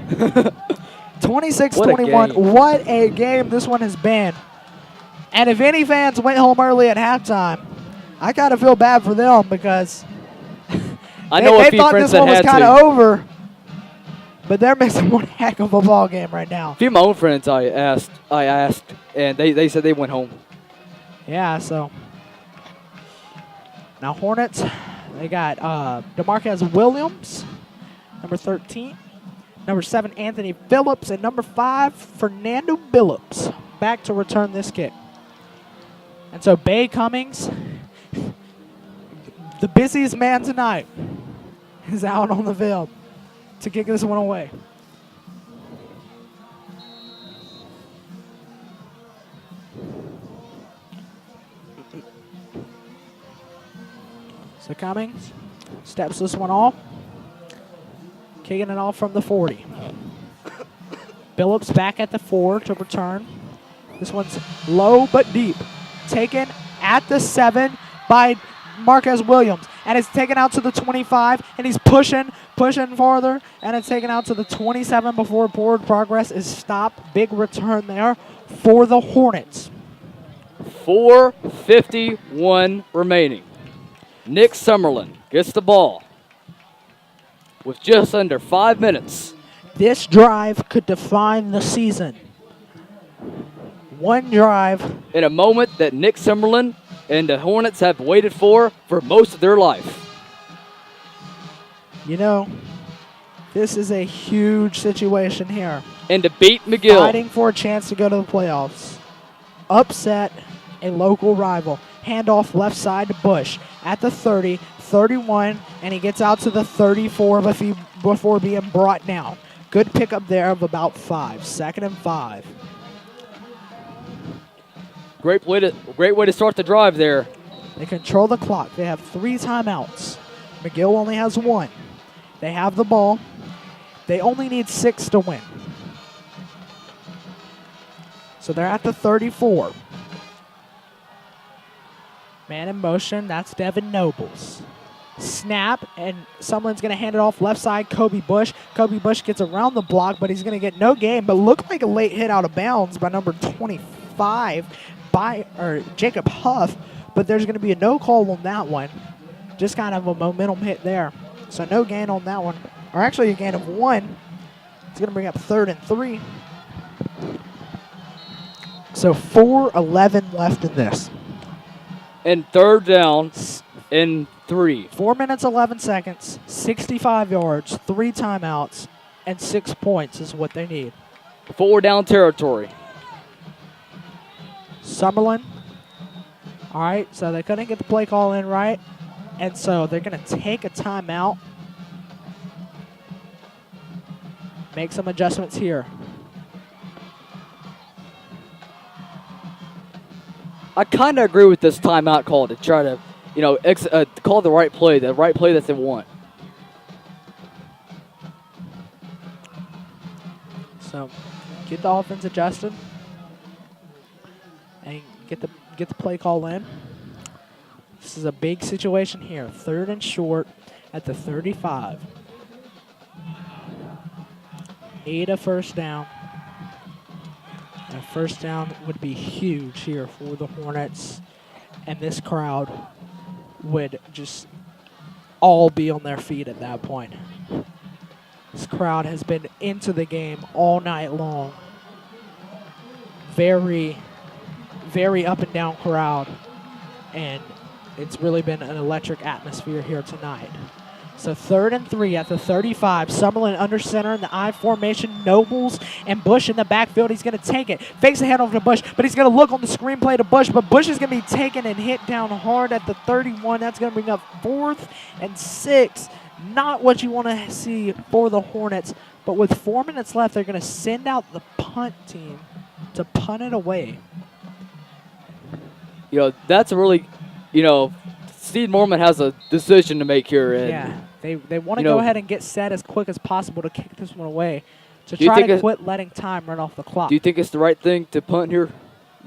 26-21. What a game this one has been. And if any fans went home early at halftime, I kind of feel bad for them because they thought this one was kind of over. But they're missing one heck of a ball game right now. A few of my own friends I asked, and they said they went home. Yeah, so now Hornets, they got DeMarcus Williams, number 13. Number 7, Anthony Phillips, and number 5, Fernando Billups, back to return this kick. And so Bay Cummings, the busiest man tonight, is out on the field to kick this one away. So Cummings steps this one off. Kicking it off from the 40. Billups back at the 4 to return. This one's low but deep. Taken at the 7 by Marquez Williams. And it's taken out to the 25. And he's pushing farther. And it's taken out to the 27 before forward progress is stopped. Big return there for the Hornets. 4:51 remaining. Nick Summerlin gets the ball with just under 5 minutes. This drive could define the season. One drive. In a moment that Nick Summerlin and the Hornets have waited for most of their life. You know, this is a huge situation here. And to beat McGill. Fighting for a chance to go to the playoffs. Upset a local rival. Handoff left side to Bush at the 30. 31, and he gets out to the 34 before being brought down. Good pickup there of about 5. 2nd and 5. Great way to start the drive there. They control the clock. They have 3 timeouts. McGill only has 1. They have the ball. They only need 6 to win. So they're at the 34. Man in motion, that's Devin Nobles. Snap, and someone's going to hand it off left side, Kobe Bush. Kobe Bush gets around the block, but he's going to get no gain, but looked like a late hit out of bounds by number 25, Jacob Huff, but there's going to be a no call on that one. Just kind of a momentum hit there. So no gain on that one, or actually a gain of 1. It's going to bring up 3rd and 3. So 4:11 left in this. And 3rd down in 3. 4 minutes, 11 seconds, 65 yards, 3 timeouts, and 6 points is what they need. 4 down territory. Summerlin. All right, so they couldn't get the play call in right, and so they're going to take a timeout. Make some adjustments here. I kind of agree with this timeout call to try to, call the right play that they want. So get the offense adjusted and get the play call in. This is a big situation here. 3rd and short at the 35. Need a first down. And a first down would be huge here for the Hornets. And this crowd would just all be on their feet at that point. This crowd has been into the game all night long. Very, very up and down crowd. And it's really been an electric atmosphere here tonight. So 3rd and 3 at the 35. Summerlin under center in the I formation. Nobles and Bush in the backfield. He's going to take it. Fakes a handoff to Bush, but he's going to look on the screenplay to Bush. But Bush is going to be taken and hit down hard at the 31. That's going to bring up 4th and 6. Not what you want to see for the Hornets. But with 4 minutes left, they're going to send out the punt team to punt it away. That's a really, Steve Norman has a decision to make here. And yeah, they want to go ahead and get set as quick as possible to kick this one away, to Do you try think to it's- quit letting time run off the clock. Do you think it's the right thing to punt here?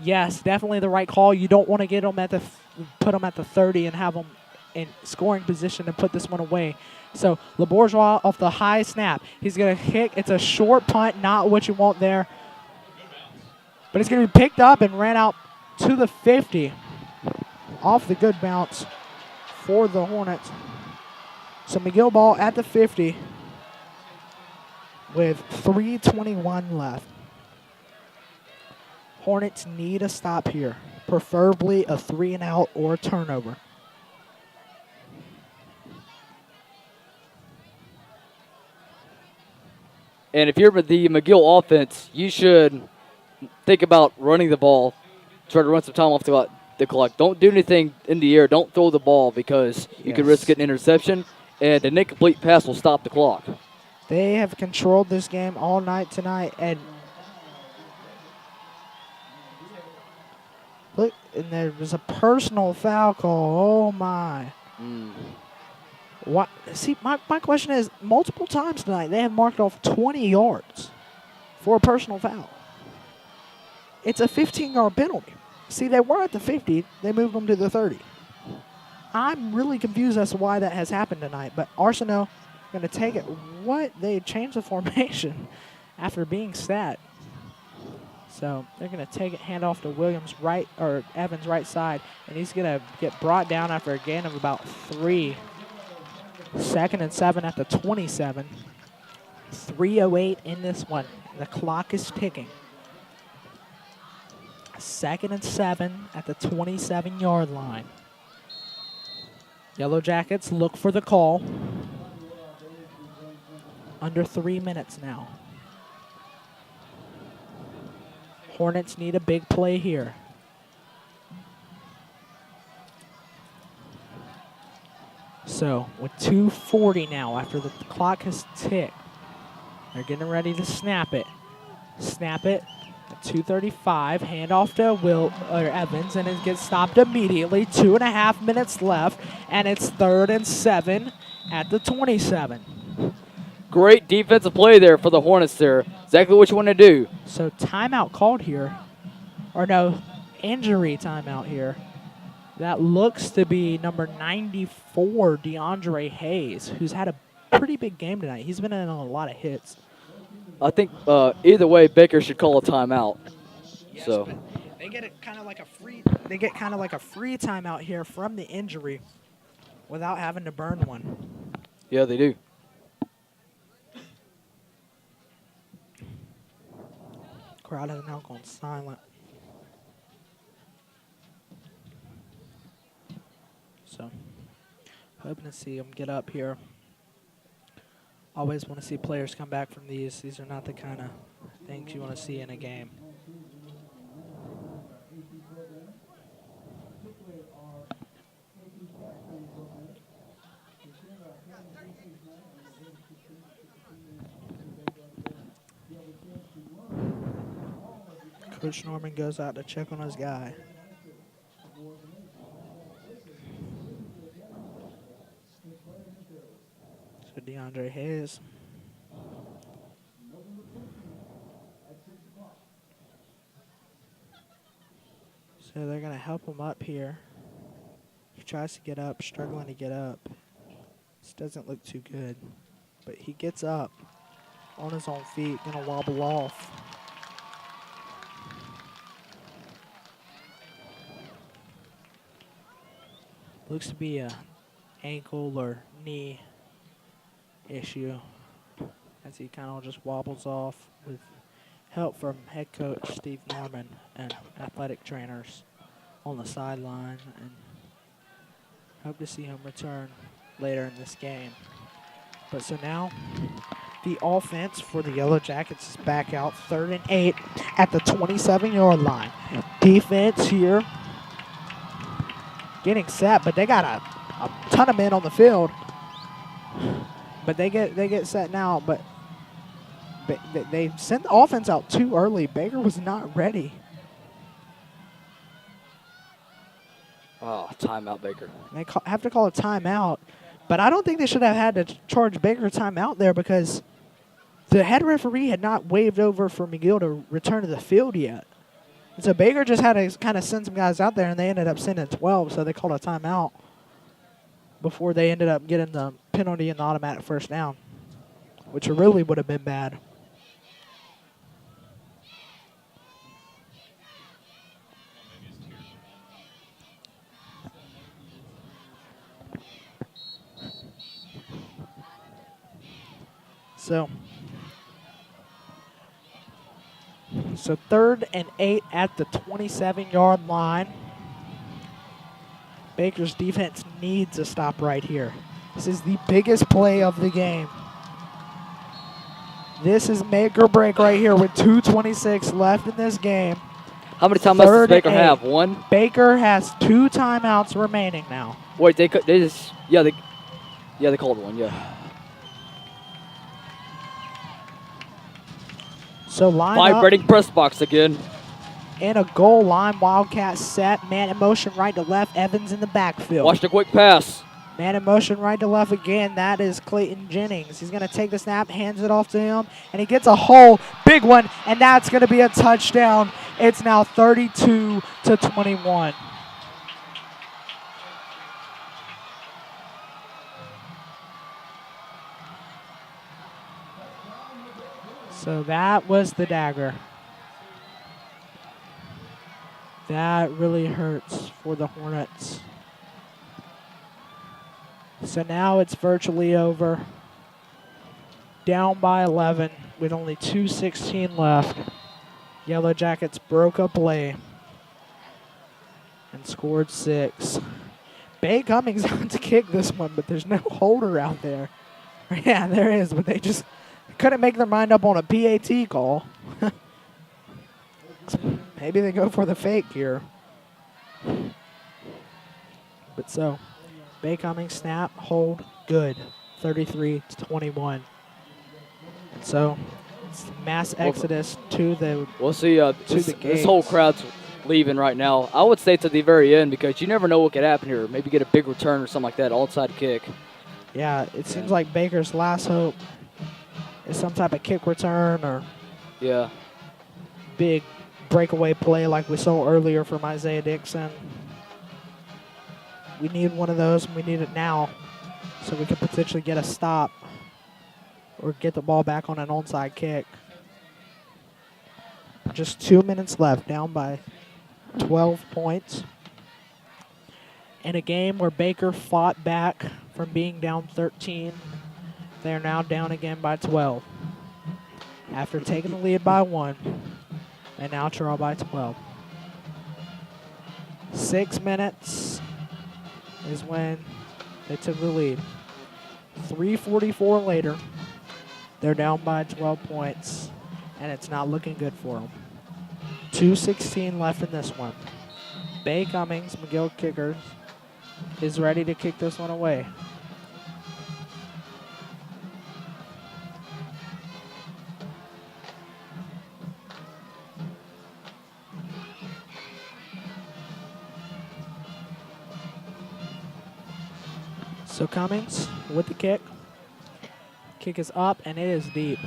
Yes, definitely the right call. You don't want to get them at put them at the 30 and have them in scoring position and put this one away. So LeBourgeois off the high snap. He's going to kick. It's a short punt, not what you want there. But it's going to be picked up and ran out to the 50 off the good bounce for the Hornets. So McGill ball at the 50 with 3:21 left. Hornets need a stop here, preferably a 3-and-out or a turnover. And if you're the McGill offense, you should think about running the ball, try to run some time off the clock. Don't do anything in the air. Don't throw the ball because you could risk getting an interception, and an incomplete pass will stop the clock. They have controlled this game all night tonight, and look, and there was a personal foul call. Oh my! What? See, my question is, multiple times tonight they have marked off 20 yards for a personal foul. It's a 15-yard penalty. See, they were at the 50. They moved them to the 30. I'm really confused as to why that has happened tonight. But Arsenault going to take it. What? They changed the formation after being set. So they're going to take it, hand off to Williams right, or Evans right side, and he's going to get brought down after a gain of about 3. 2nd and 7 at the 27. 3:08 in this one. The clock is ticking. 2nd and 7 at the 27-yard line. Yellow Jackets look for the call. Under 3 minutes now. Hornets need a big play here. So, with 2:40 now after the clock has ticked, they're getting ready to snap it. Snap it at 2:35. Hand off to Evans, and it gets stopped immediately. 2.5 minutes left, and it's 3rd and 7 at the 27. Great defensive play there for the Hornets there. Exactly what you want to do. So timeout called here. Or no, injury timeout here. That looks to be number 94, DeAndre Hayes, who's had a pretty big game tonight. He's been in a lot of hits. I think either way, Baker should call a timeout. Yes, so but they get it kind of like a free. They get kind of like a free timeout here from the injury, without having to burn one. yeah, they do. Crowd has now gone silent. So, hoping to see them get up here. Always want to see players come back from these. These are not the kind of things you want to see in a game. Coach Norman goes out to check on his guy. DeAndre Hayes. So they're going to help him up here. He tries to get up, struggling to get up. This doesn't look too good. But he gets up on his own feet, going to wobble off. Looks to be a ankle or knee issue as he kind of just wobbles off with help from head coach Steve Norman and athletic trainers on the sideline, and hope to see him return later in this game. But so now the offense for the Yellow Jackets is back out, 3rd and 8 at the 27-yard line. Defense here getting set, but they got a ton of men on the field. But they get set now, but they sent the offense out too early. Baker was not ready. Oh, timeout, Baker. They have to call a timeout, but I don't think they should have had to charge Baker a timeout there because the head referee had not waved over for McGill to return to the field yet. And so Baker just had to kind of send some guys out there, and they ended up sending 12, so they called a timeout before they ended up getting the penalty and the automatic first down, which really would have been bad. So 3rd and 8 at the 27-yard line. Baker's defense needs a stop right here. This is the biggest play of the game. This is make or break right here with 2:26 left in this game. How many timeouts does Baker have? 1? Baker has 2 timeouts remaining now. Wait, they just they called one, yeah. So line Vibrating up press box again. in a goal line. Wildcat set. Man in motion right to left. Evans in the backfield. Watch the quick pass. Man in motion right to left again. That is Clayton Jennings. He's going to take the snap, hands it off to him, and he gets a hole, big one, and that's going to be a touchdown. It's now 32-21. So that was the dagger. That really hurts for the Hornets. So now it's virtually over. Down by 11 with only 2:16 left. Yellow Jackets broke a play and scored 6. Bay Cummings got to kick this one, but there's no holder out there. Yeah, there is, but they just couldn't make their mind up on a PAT call. Maybe they go for the fake here. But so, Bay Cummings snap, hold, good. 33-21. And so, it's mass exodus to the We'll see. This gates. whole crowd's leaving right now. I would say to the very end because you never know what could happen here. Maybe get a big return or something like that, onside kick. Yeah, it seems like Baker's last hope is some type of kick return or big breakaway play like we saw earlier from Isaiah Dixon. We need one of those, and we need it now so we can potentially get a stop or get the ball back on an onside kick. Just 2 minutes left, down by 12 points. In a game where Baker fought back from being down 13, they're now down again by 12. After taking the lead by 1, they now trail by 12. 6 minutes is when they took the lead. 3:44 later, they're down by 12 points, and it's not looking good for them. 2:16 left in this one. Bay Cummings, McGill Kickers, is ready to kick this one away. So Cummings with the kick. Kick is up, and it is deep.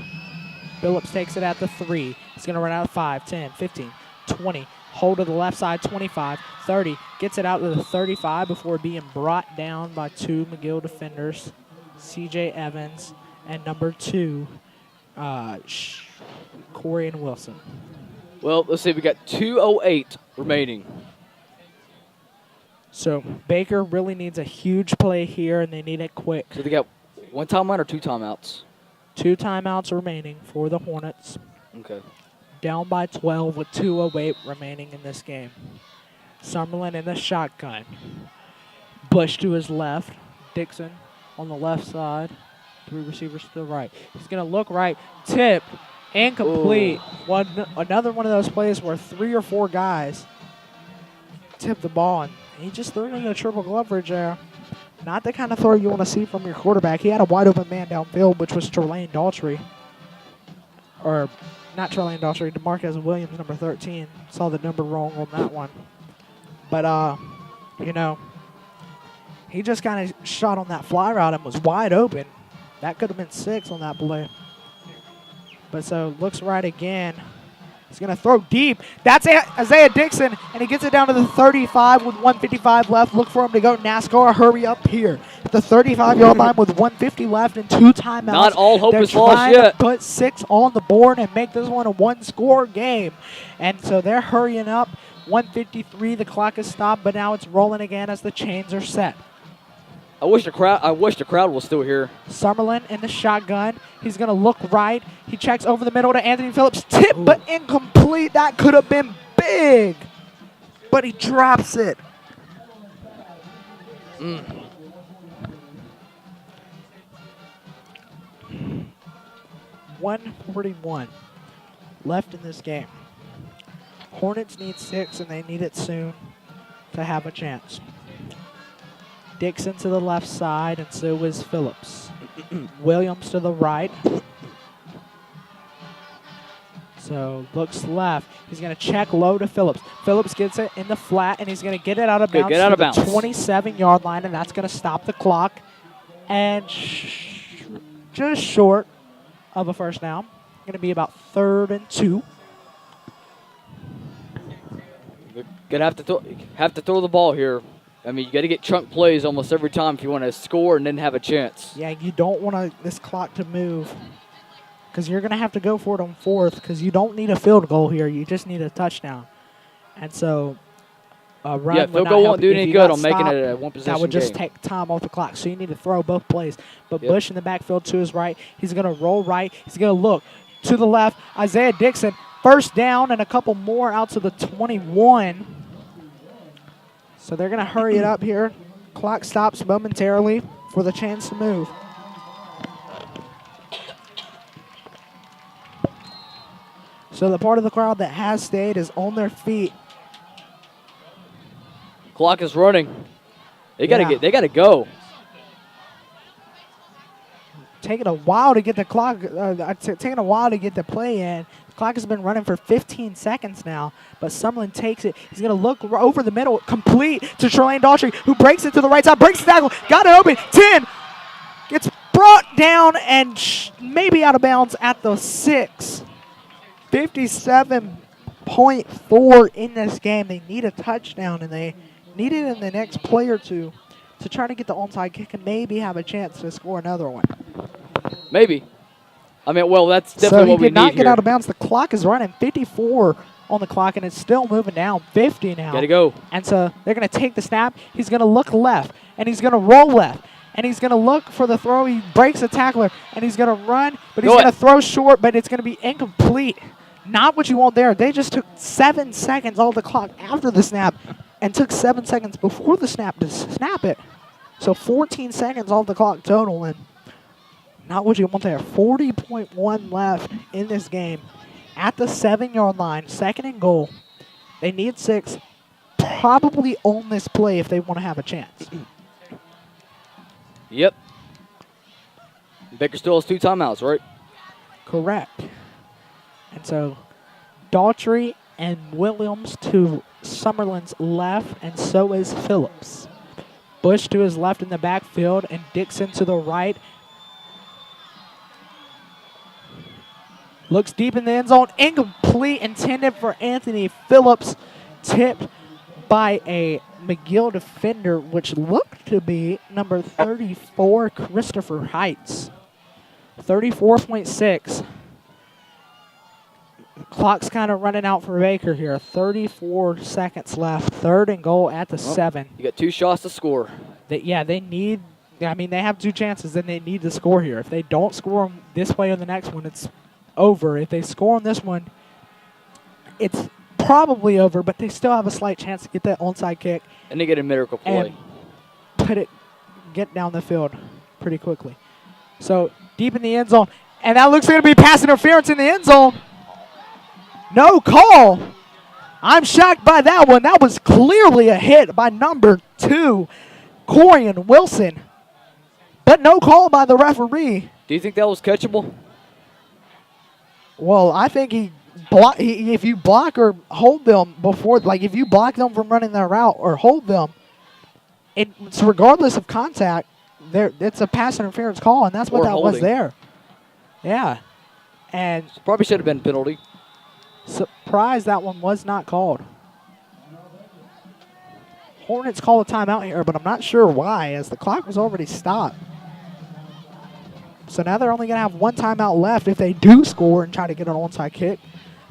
Phillips takes it at the 3. He's going to run out of 5, 10, 15, 20. Hold to the left side, 25, 30. Gets it out to the 35 before being brought down by 2 McGill defenders, C.J. Evans and number 2, Corey and Wilson. Well, let's see. We got 2:08 remaining. So Baker really needs a huge play here, and they need it quick. So they got 1 timeout or 2 timeouts? 2 timeouts remaining for the Hornets. Okay. Down by 12 with 2:08 remaining in this game. Summerlin in the shotgun. Bush to his left. Dixon on the left side. 3 receivers to the right. He's going to look right. Tip. Incomplete. Another one of those plays where 3 or 4 guys tip the ball, and he just threw in a triple coverage there. Not the kind of throw you want to see from your quarterback. He had a wide open man downfield, which was Trelane Daltrey. Or not Trelane Daltrey, DeMarcus Williams, number 13. Saw the number wrong on that one. But, you know, he just kind of shot on that fly route and was wide open. That could have been 6 on that play. But so looks right again. He's going to throw deep. That's Isaiah Dixon, and he gets it down to the 35 with 1:55 left. Look for him to go. NASCAR, hurry up here. At the 35-yard line with 1:50 left and 2 timeouts. Not all hope is lost trying yet. to put 6 on the board and make this one a 1-score game. And so they're hurrying up. 1:53, the clock is stopped, but now it's rolling again as the chains are set. I wish the crowd was still here. Summerlin in the shotgun. He's going to look right. He checks over the middle to Anthony Phillips. Tip, but incomplete. That could have been big. But he drops it. 1:41 left in this game. Hornets need 6, and they need it soon to have a chance. Dixon to the left side, and so is Phillips. Williams to the right. So looks left. He's going to check low to Phillips. Phillips gets it in the flat, and he's going to get it out of bounds Get out of to bounds. the 27-yard line, and that's going to stop the clock. And just short of a first down. Going to be about 3rd and 2. Gonna have to throw the ball here. I mean, you got to get chunk plays almost every time if you want to score and then have a chance. Yeah, you don't want this clock to move because you're going to have to go for it on 4th because you don't need a field goal here. You just need a touchdown. And so run Yeah, would field not goal help won't you. do If any you good got on making stopped, it a one-possession that would just game. take time off the clock. So you need to throw both plays. But Yep. Bush in the backfield to his right. He's going to roll right. He's going to look to the left. Isaiah Dixon, first down and a couple more out to the 21. So they're going to hurry it up here. Clock stops momentarily for the chance to move. So the part of the crowd that has stayed is on their feet. Clock is running. They Yeah. gotta go. Taking a while to get the clock, taking a while to get the play in. The clock has been running for 15 seconds now, but Summerlin takes it. He's going to look over the middle, complete to Trelane Daltrey, who breaks it to the right side, breaks the tackle, got it open, 10, gets brought down and maybe out of bounds at the 6. 57.4 in this game. They need a touchdown, and they need it in the next play or two to try to get the onside kick and maybe have a chance to score another one. Maybe. I mean, well, that's So definitely he what we did not need get here. out of bounds. The clock is running 54 on the clock, and it's still moving down 50 now. Gotta go. And so they're going to take the snap. He's going to look left, and he's going to roll left, and he's going to look for the throw. He breaks a tackler, and he's going to run, but he's Go going to it. throw short, but it's going to be incomplete. Not what you want there. They just took 7 seconds off the clock after the snap and took 7 seconds before the snap to snap it. So 14 seconds off the clock total, and not what you want there. 40.1 left in this game. At the 7-yard line, 2nd and goal. They need 6. Probably own this play if they want to have a chance. Yep. Baker still has 2 timeouts, right? Correct. And so Daltrey and Williams to Summerlin's left, and so is Phillips. Bush to his left in the backfield, and Dixon to the right. Looks deep in the end zone. Incomplete, intended for Anthony Phillips. Tipped by a McGill defender, which looked to be number 34, Christopher Heights. 34.6. Clock's kind of running out for Baker here. 34 seconds left. 3rd and goal at the 7. You got 2 shots to score. They need, I mean, they have 2 chances, then they need to score here. If they don't score them this way or the next one, it's over. If they score on this one, it's probably over, but they still have a slight chance to get that onside kick. And they get a miracle play. And get down the field pretty quickly. So deep in the end zone. And that looks like to be pass interference in the end zone. No call. I'm shocked by that one. That was clearly a hit by number 2, Corian Wilson. But no call by the referee. Do you think that was catchable? Well, I think if you block or hold them before, like if you block them from running their route or hold them, it's regardless of contact, it's a pass interference call, and that's what that was there. Yeah. And probably should have been penalty. Surprised that one was not called. Hornets call a timeout here, but I'm not sure why, as the clock was already stopped. So now they're only going to have 1 timeout left if they do score and try to get an onside kick.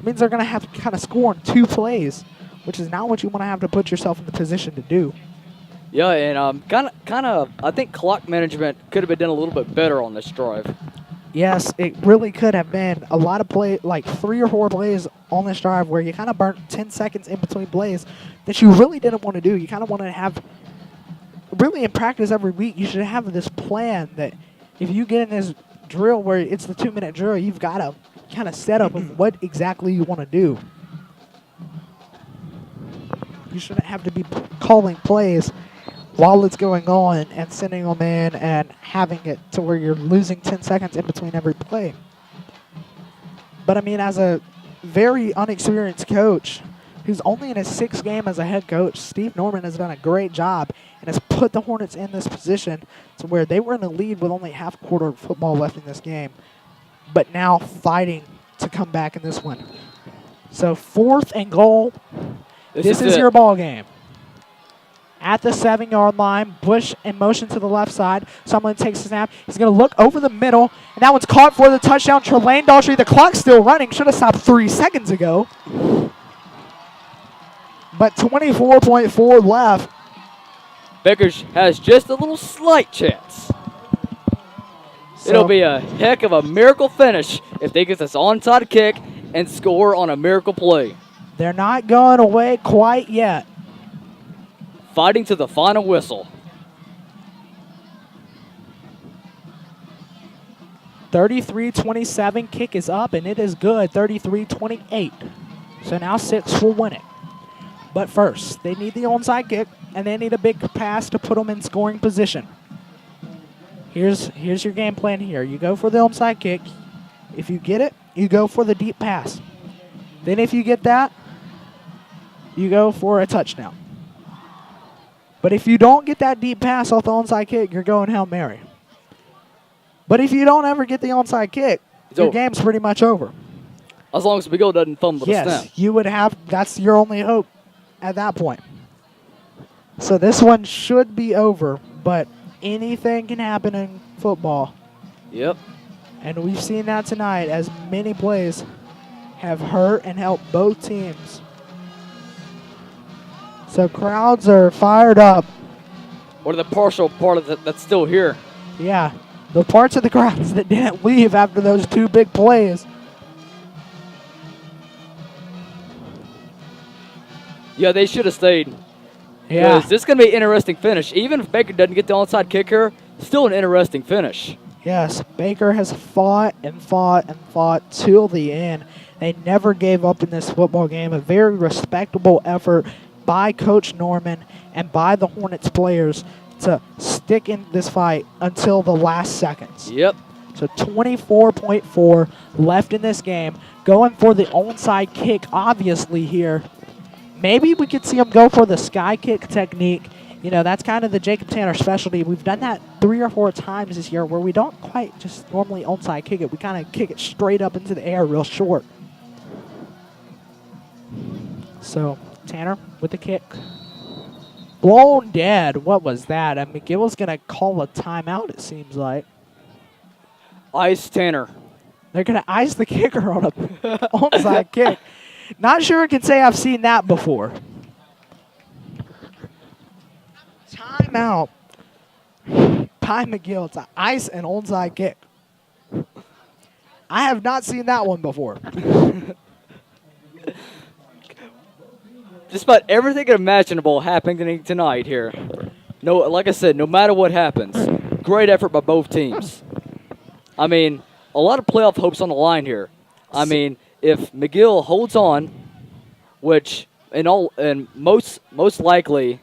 It means they're going to have to kind of score in 2 plays, which is not what you want to have to put yourself in the position to do. Yeah, and kind of, I think clock management could have been done a little bit better on this drive. Yes, it really could have been a lot of play, like 3 or 4 plays on this drive where you kind of burnt 10 seconds in between plays that you really didn't want to do. You kind of want to have, really in practice every week, you should have this plan that if you get in this drill where it's the 2-minute drill, you've got to kind of set up of what exactly you want to do. You shouldn't have to be calling plays while it's going on and sending them in and having it to where you're losing 10 seconds in between every play. But, I mean, as a very unexperienced coach who's only in his 6th game as a head coach, Steve Norman has done a great job and has put the Hornets in this position to where they were in the lead with only half quarter of football left in this game, but now fighting to come back in this one. So 4th and goal. This is your ball game. At the 7-yard line, Bush in motion to the left side. Someone takes the snap. He's going to look over the middle, and that one's caught for the touchdown. Trelane Daughtry, the clock's still running. Should have stopped 3 seconds ago. But 24.4 left. Baker has just a little slight chance. It'll be a heck of a miracle finish if they get this onside kick and score on a miracle play. They're not going away quite yet. Fighting to the final whistle. 33-27, kick is up, and it is good, 33-28. So now 6 will win it. But first, they need the onside kick, and they need a big pass to put them in scoring position. Here's your game plan here. You go for the onside kick. If you get it, you go for the deep pass. Then if you get that, you go for a touchdown. But if you don't get that deep pass off the onside kick, you're going Hail Mary. But if you don't ever get the onside kick, your game's pretty much over. As long as McGill doesn't fumble the snap. Yes, you would have, that's your only hope at that point. So this one should be over, but anything can happen in football. Yep. And we've seen that tonight as many plays have hurt and helped both teams. So crowds are fired up. Or the partial part of that's still here. Yeah, the parts of the crowds that didn't leave after those 2 big plays. Yeah, they should have stayed. Yeah. This is going to be an interesting finish. Even if Baker doesn't get the onside kick here, still an interesting finish. Yes, Baker has fought and fought and fought till the end. They never gave up in this football game. A very respectable effort by Coach Norman and by the Hornets players to stick in this fight until the last seconds. Yep. So 24.4 left in this game. Going for the onside kick, obviously, here. Maybe we could see them go for the sky kick technique you know, that's kind of the Jacob Tanner specialty. We've done that 3 or 4 times this year where we don't quite just normally onside kick it. We kind of kick it straight up into the air real short. So Tanner with the kick. Blown dead. What was that? McGill's going to call a timeout, it seems like. Ice Tanner. They're going to ice the kicker on a onside kick. Not sure I can say I've seen that before. Timeout by McGill to ice an onside kick. I have not seen that one before. Just about everything imaginable happening tonight here. No, like I said, no matter what happens, great effort by both teams. I mean, a lot of playoff hopes on the line here. I mean, if McGill holds on, which most likely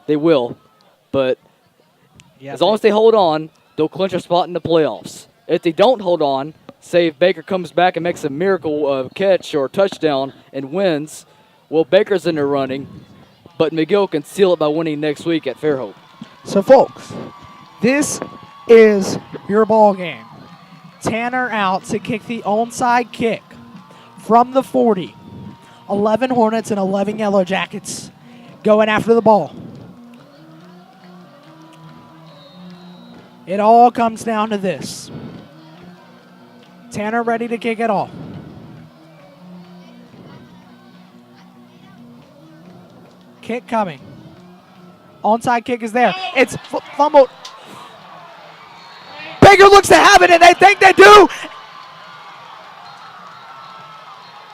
they will, but as long as they hold on, they'll clinch a spot in the playoffs. If they don't hold on, say if Baker comes back and makes a miracle catch or touchdown and wins, well, Baker's in the running, but McGill can seal it by winning next week at Fairhope. So, folks, this is your ball game. Tanner out to kick the onside kick from the 40. 11 Hornets and 11 Yellowjackets going after the ball. It all comes down to this. Tanner ready to kick it off. Kick coming. Onside kick is there. It's fumbled. Baker looks to have it, and they think they do.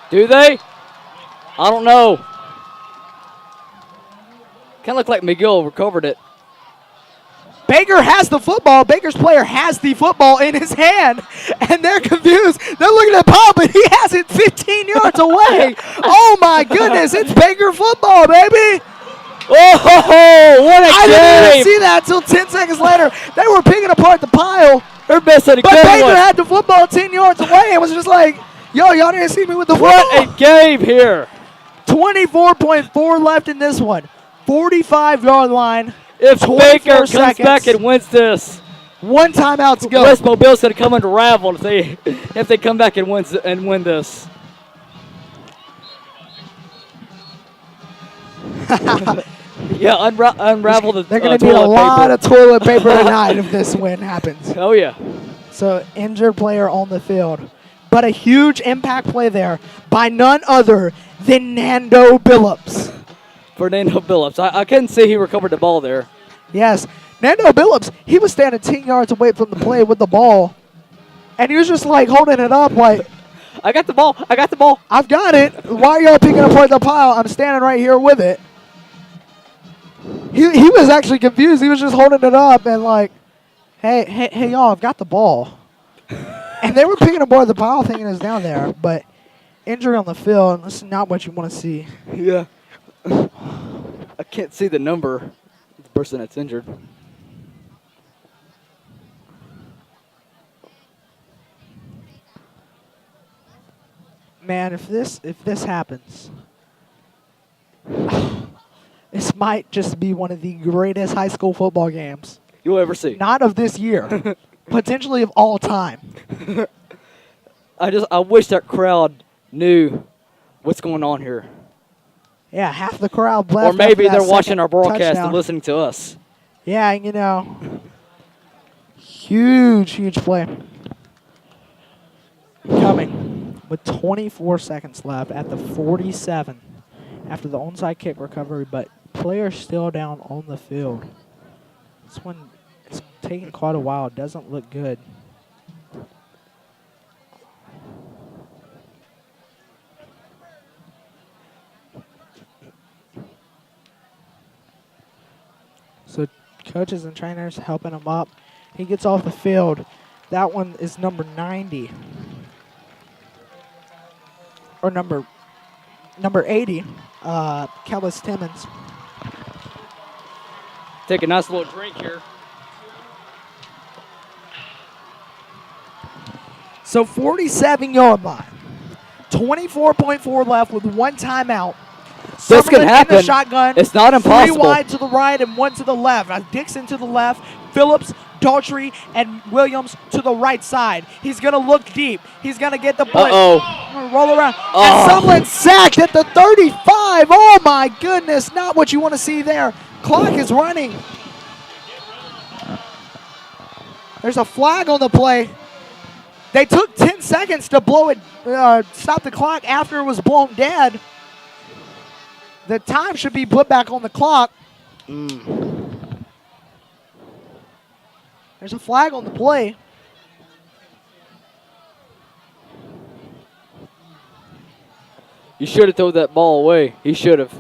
Do they? I don't know. Kind of looked like McGill recovered it. Baker has the football. Baker's player has the football in his hand, and they're confused. They're looking at Paul, but he has it 15 yards away. Oh, my goodness. It's Baker football, baby. Oh, what a I game. didn't even see that until 10 seconds later. They were picking apart the pile. They're missing a But good Baker one. had the football 10 yards away. It was just like, yo, y'all didn't see me with the football. What a game here. 24.4 left in this one. 45-yard line. If 24 Baker comes seconds. back and wins this, One timeout to go. West Mobile's going to come unraveled if they come back and win this. Yeah, unravel the They're going to need a toilet lot paper. of toilet paper tonight if this win happens. Oh, yeah. So, injured player on the field. But a huge impact play there by none other than Nando Billups. Fernando Billups. I couldn't see he recovered the ball there. Yes. Nando Billups, he was standing 10 yards away from the play with the ball. And he was just like holding it up like, I got the ball. I got the ball. I've got it. Why are y'all picking apart the pile? I'm standing right here with it. He was actually confused. He was just holding it up and like, hey, y'all, I've got the ball. And they were picking apart the pile thinking it was down there. But injury on the field, this is not what you want to see. Yeah. I can't see the number of the person that's injured. Man, if this happens, this might just be one of the greatest high school football games. You'll ever see. Not of this year, potentially of all time. I wish that crowd knew what's going on here. Yeah, half the crowd left. Or maybe after that they're watching second our broadcast touchdown. and listening to us. Yeah, you know, huge play. Coming with 24 seconds left at the 47 after the onside kick recovery, but players still down on the field. This one is taking quite a while. It doesn't look good. So coaches and trainers helping him up. He gets off the field. That one is number 90. Or number 80, Kellis Timmons. Take a nice little drink here. So 47-yard line. 24.4 left with one timeout. This can Summerlin in happen. the shotgun. It's not impossible. 3 wide to the right and 1 to the left. Dixon to the left. Phillips, Daughtry, and Williams to the right side. He's going to look deep. He's going to get the blitz. Roll around. And Summerlin sacked at the 35. Oh, my goodness. Not what you want to see there. Clock is running. There's a flag on the play. They took 10 seconds to blow it, stop the clock after it was blown dead. The time should be put back on the clock. There's a flag on the play. You should have thrown that ball away. He should have.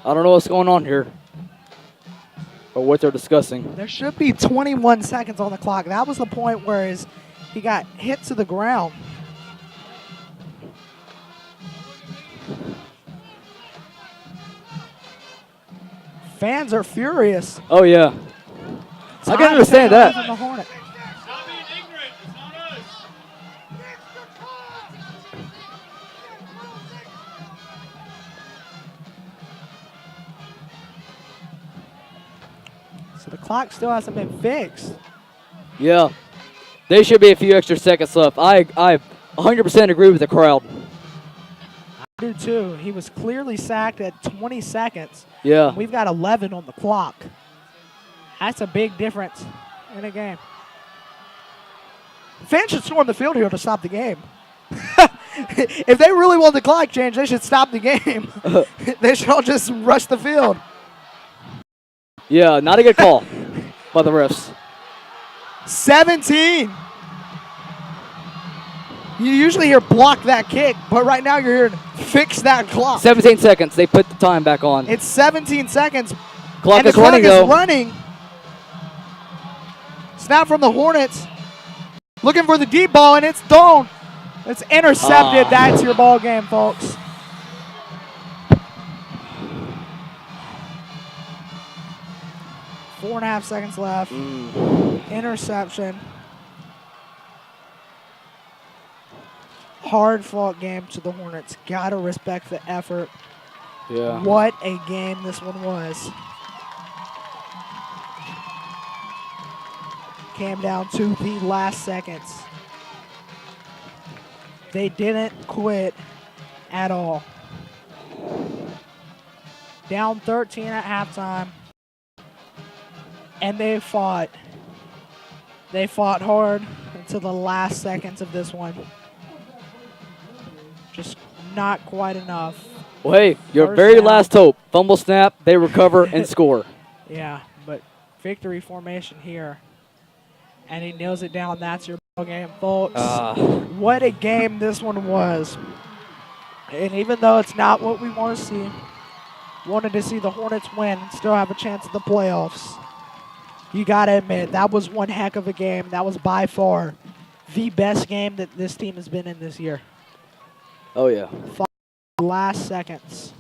I don't know what's going on here or what they're discussing. There should be 21 seconds on the clock. That was the point where he got hit to the ground. Fans are furious. Oh, yeah. I can understand that. From the Hornet. Stop being ignorant. It's not us. So the clock still hasn't been fixed. Yeah. There should be a few extra seconds left. I 100% agree with the crowd. I do too. He was clearly sacked at 20 seconds. Yeah. We've got 11 on the clock. That's a big difference in a game. Fans should storm the field here to stop the game. If they really want the clock change, they should stop the game. They should all just rush the field. Yeah, not a good call by the refs. 17. You usually hear block that kick, but right now you're hearing fix that clock. 17 seconds. They put the time back on. It's 17 seconds. Clock and is the clock running, is though. running. Snap from the Hornets. Looking for the deep ball, and it's thrown. It's intercepted. That's your ball game, folks. Four and a half seconds left. Interception. Hard fought game to the Hornets. Gotta respect the effort. Yeah. What a game this one was. Came down to the last seconds. They didn't quit at all. Down 13 at halftime. And they fought. They fought hard until the last seconds of this one. Just not quite enough. Well, hey, your First very down. last hope. Fumble snap, they recover and score. Yeah, but victory formation here. And he nails it down. That's your ball game, folks. What a game this one was. And even though it's not what we want to see, wanted to see the Hornets win and still have a chance at the playoffs. You got to admit, that was one heck of a game. That was by far the best game that this team has been in this year. Oh, yeah. Last seconds.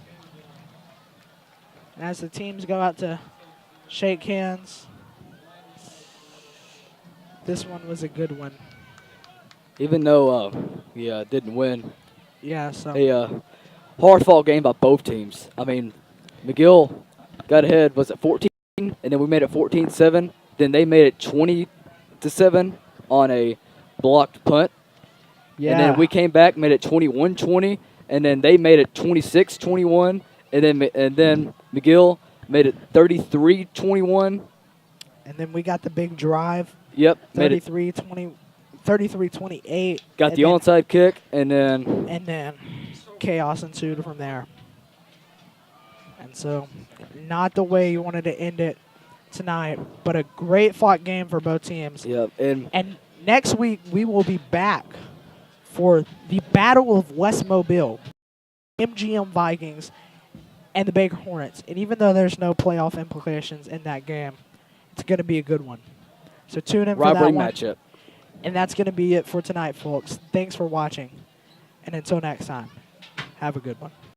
And as the teams go out to shake hands, this one was a good one. Even though, didn't win. Yeah, so. A hard-fought game by both teams. I mean, McGill got ahead, was it 14? And then we made it 14-7. Then they made it 20-7 on a blocked punt. Yeah. And then we came back, made it 21-20. And then they made it 26-21. And then McGill made it 33-21. And then we got the big drive. Yep. 33-28. Got the onside kick, and then. And then chaos ensued from there. And so, not the way you wanted to end it tonight, but a great fought game for both teams. Yep. And next week, we will be back for the Battle of West Mobile, MGM Vikings, and the Baker Hornets. And even though there's no playoff implications in that game, it's going to be a good one. So tune in for that rivalry one. matchup. And that's going to be it for tonight, folks. Thanks for watching. And until next time, have a good one.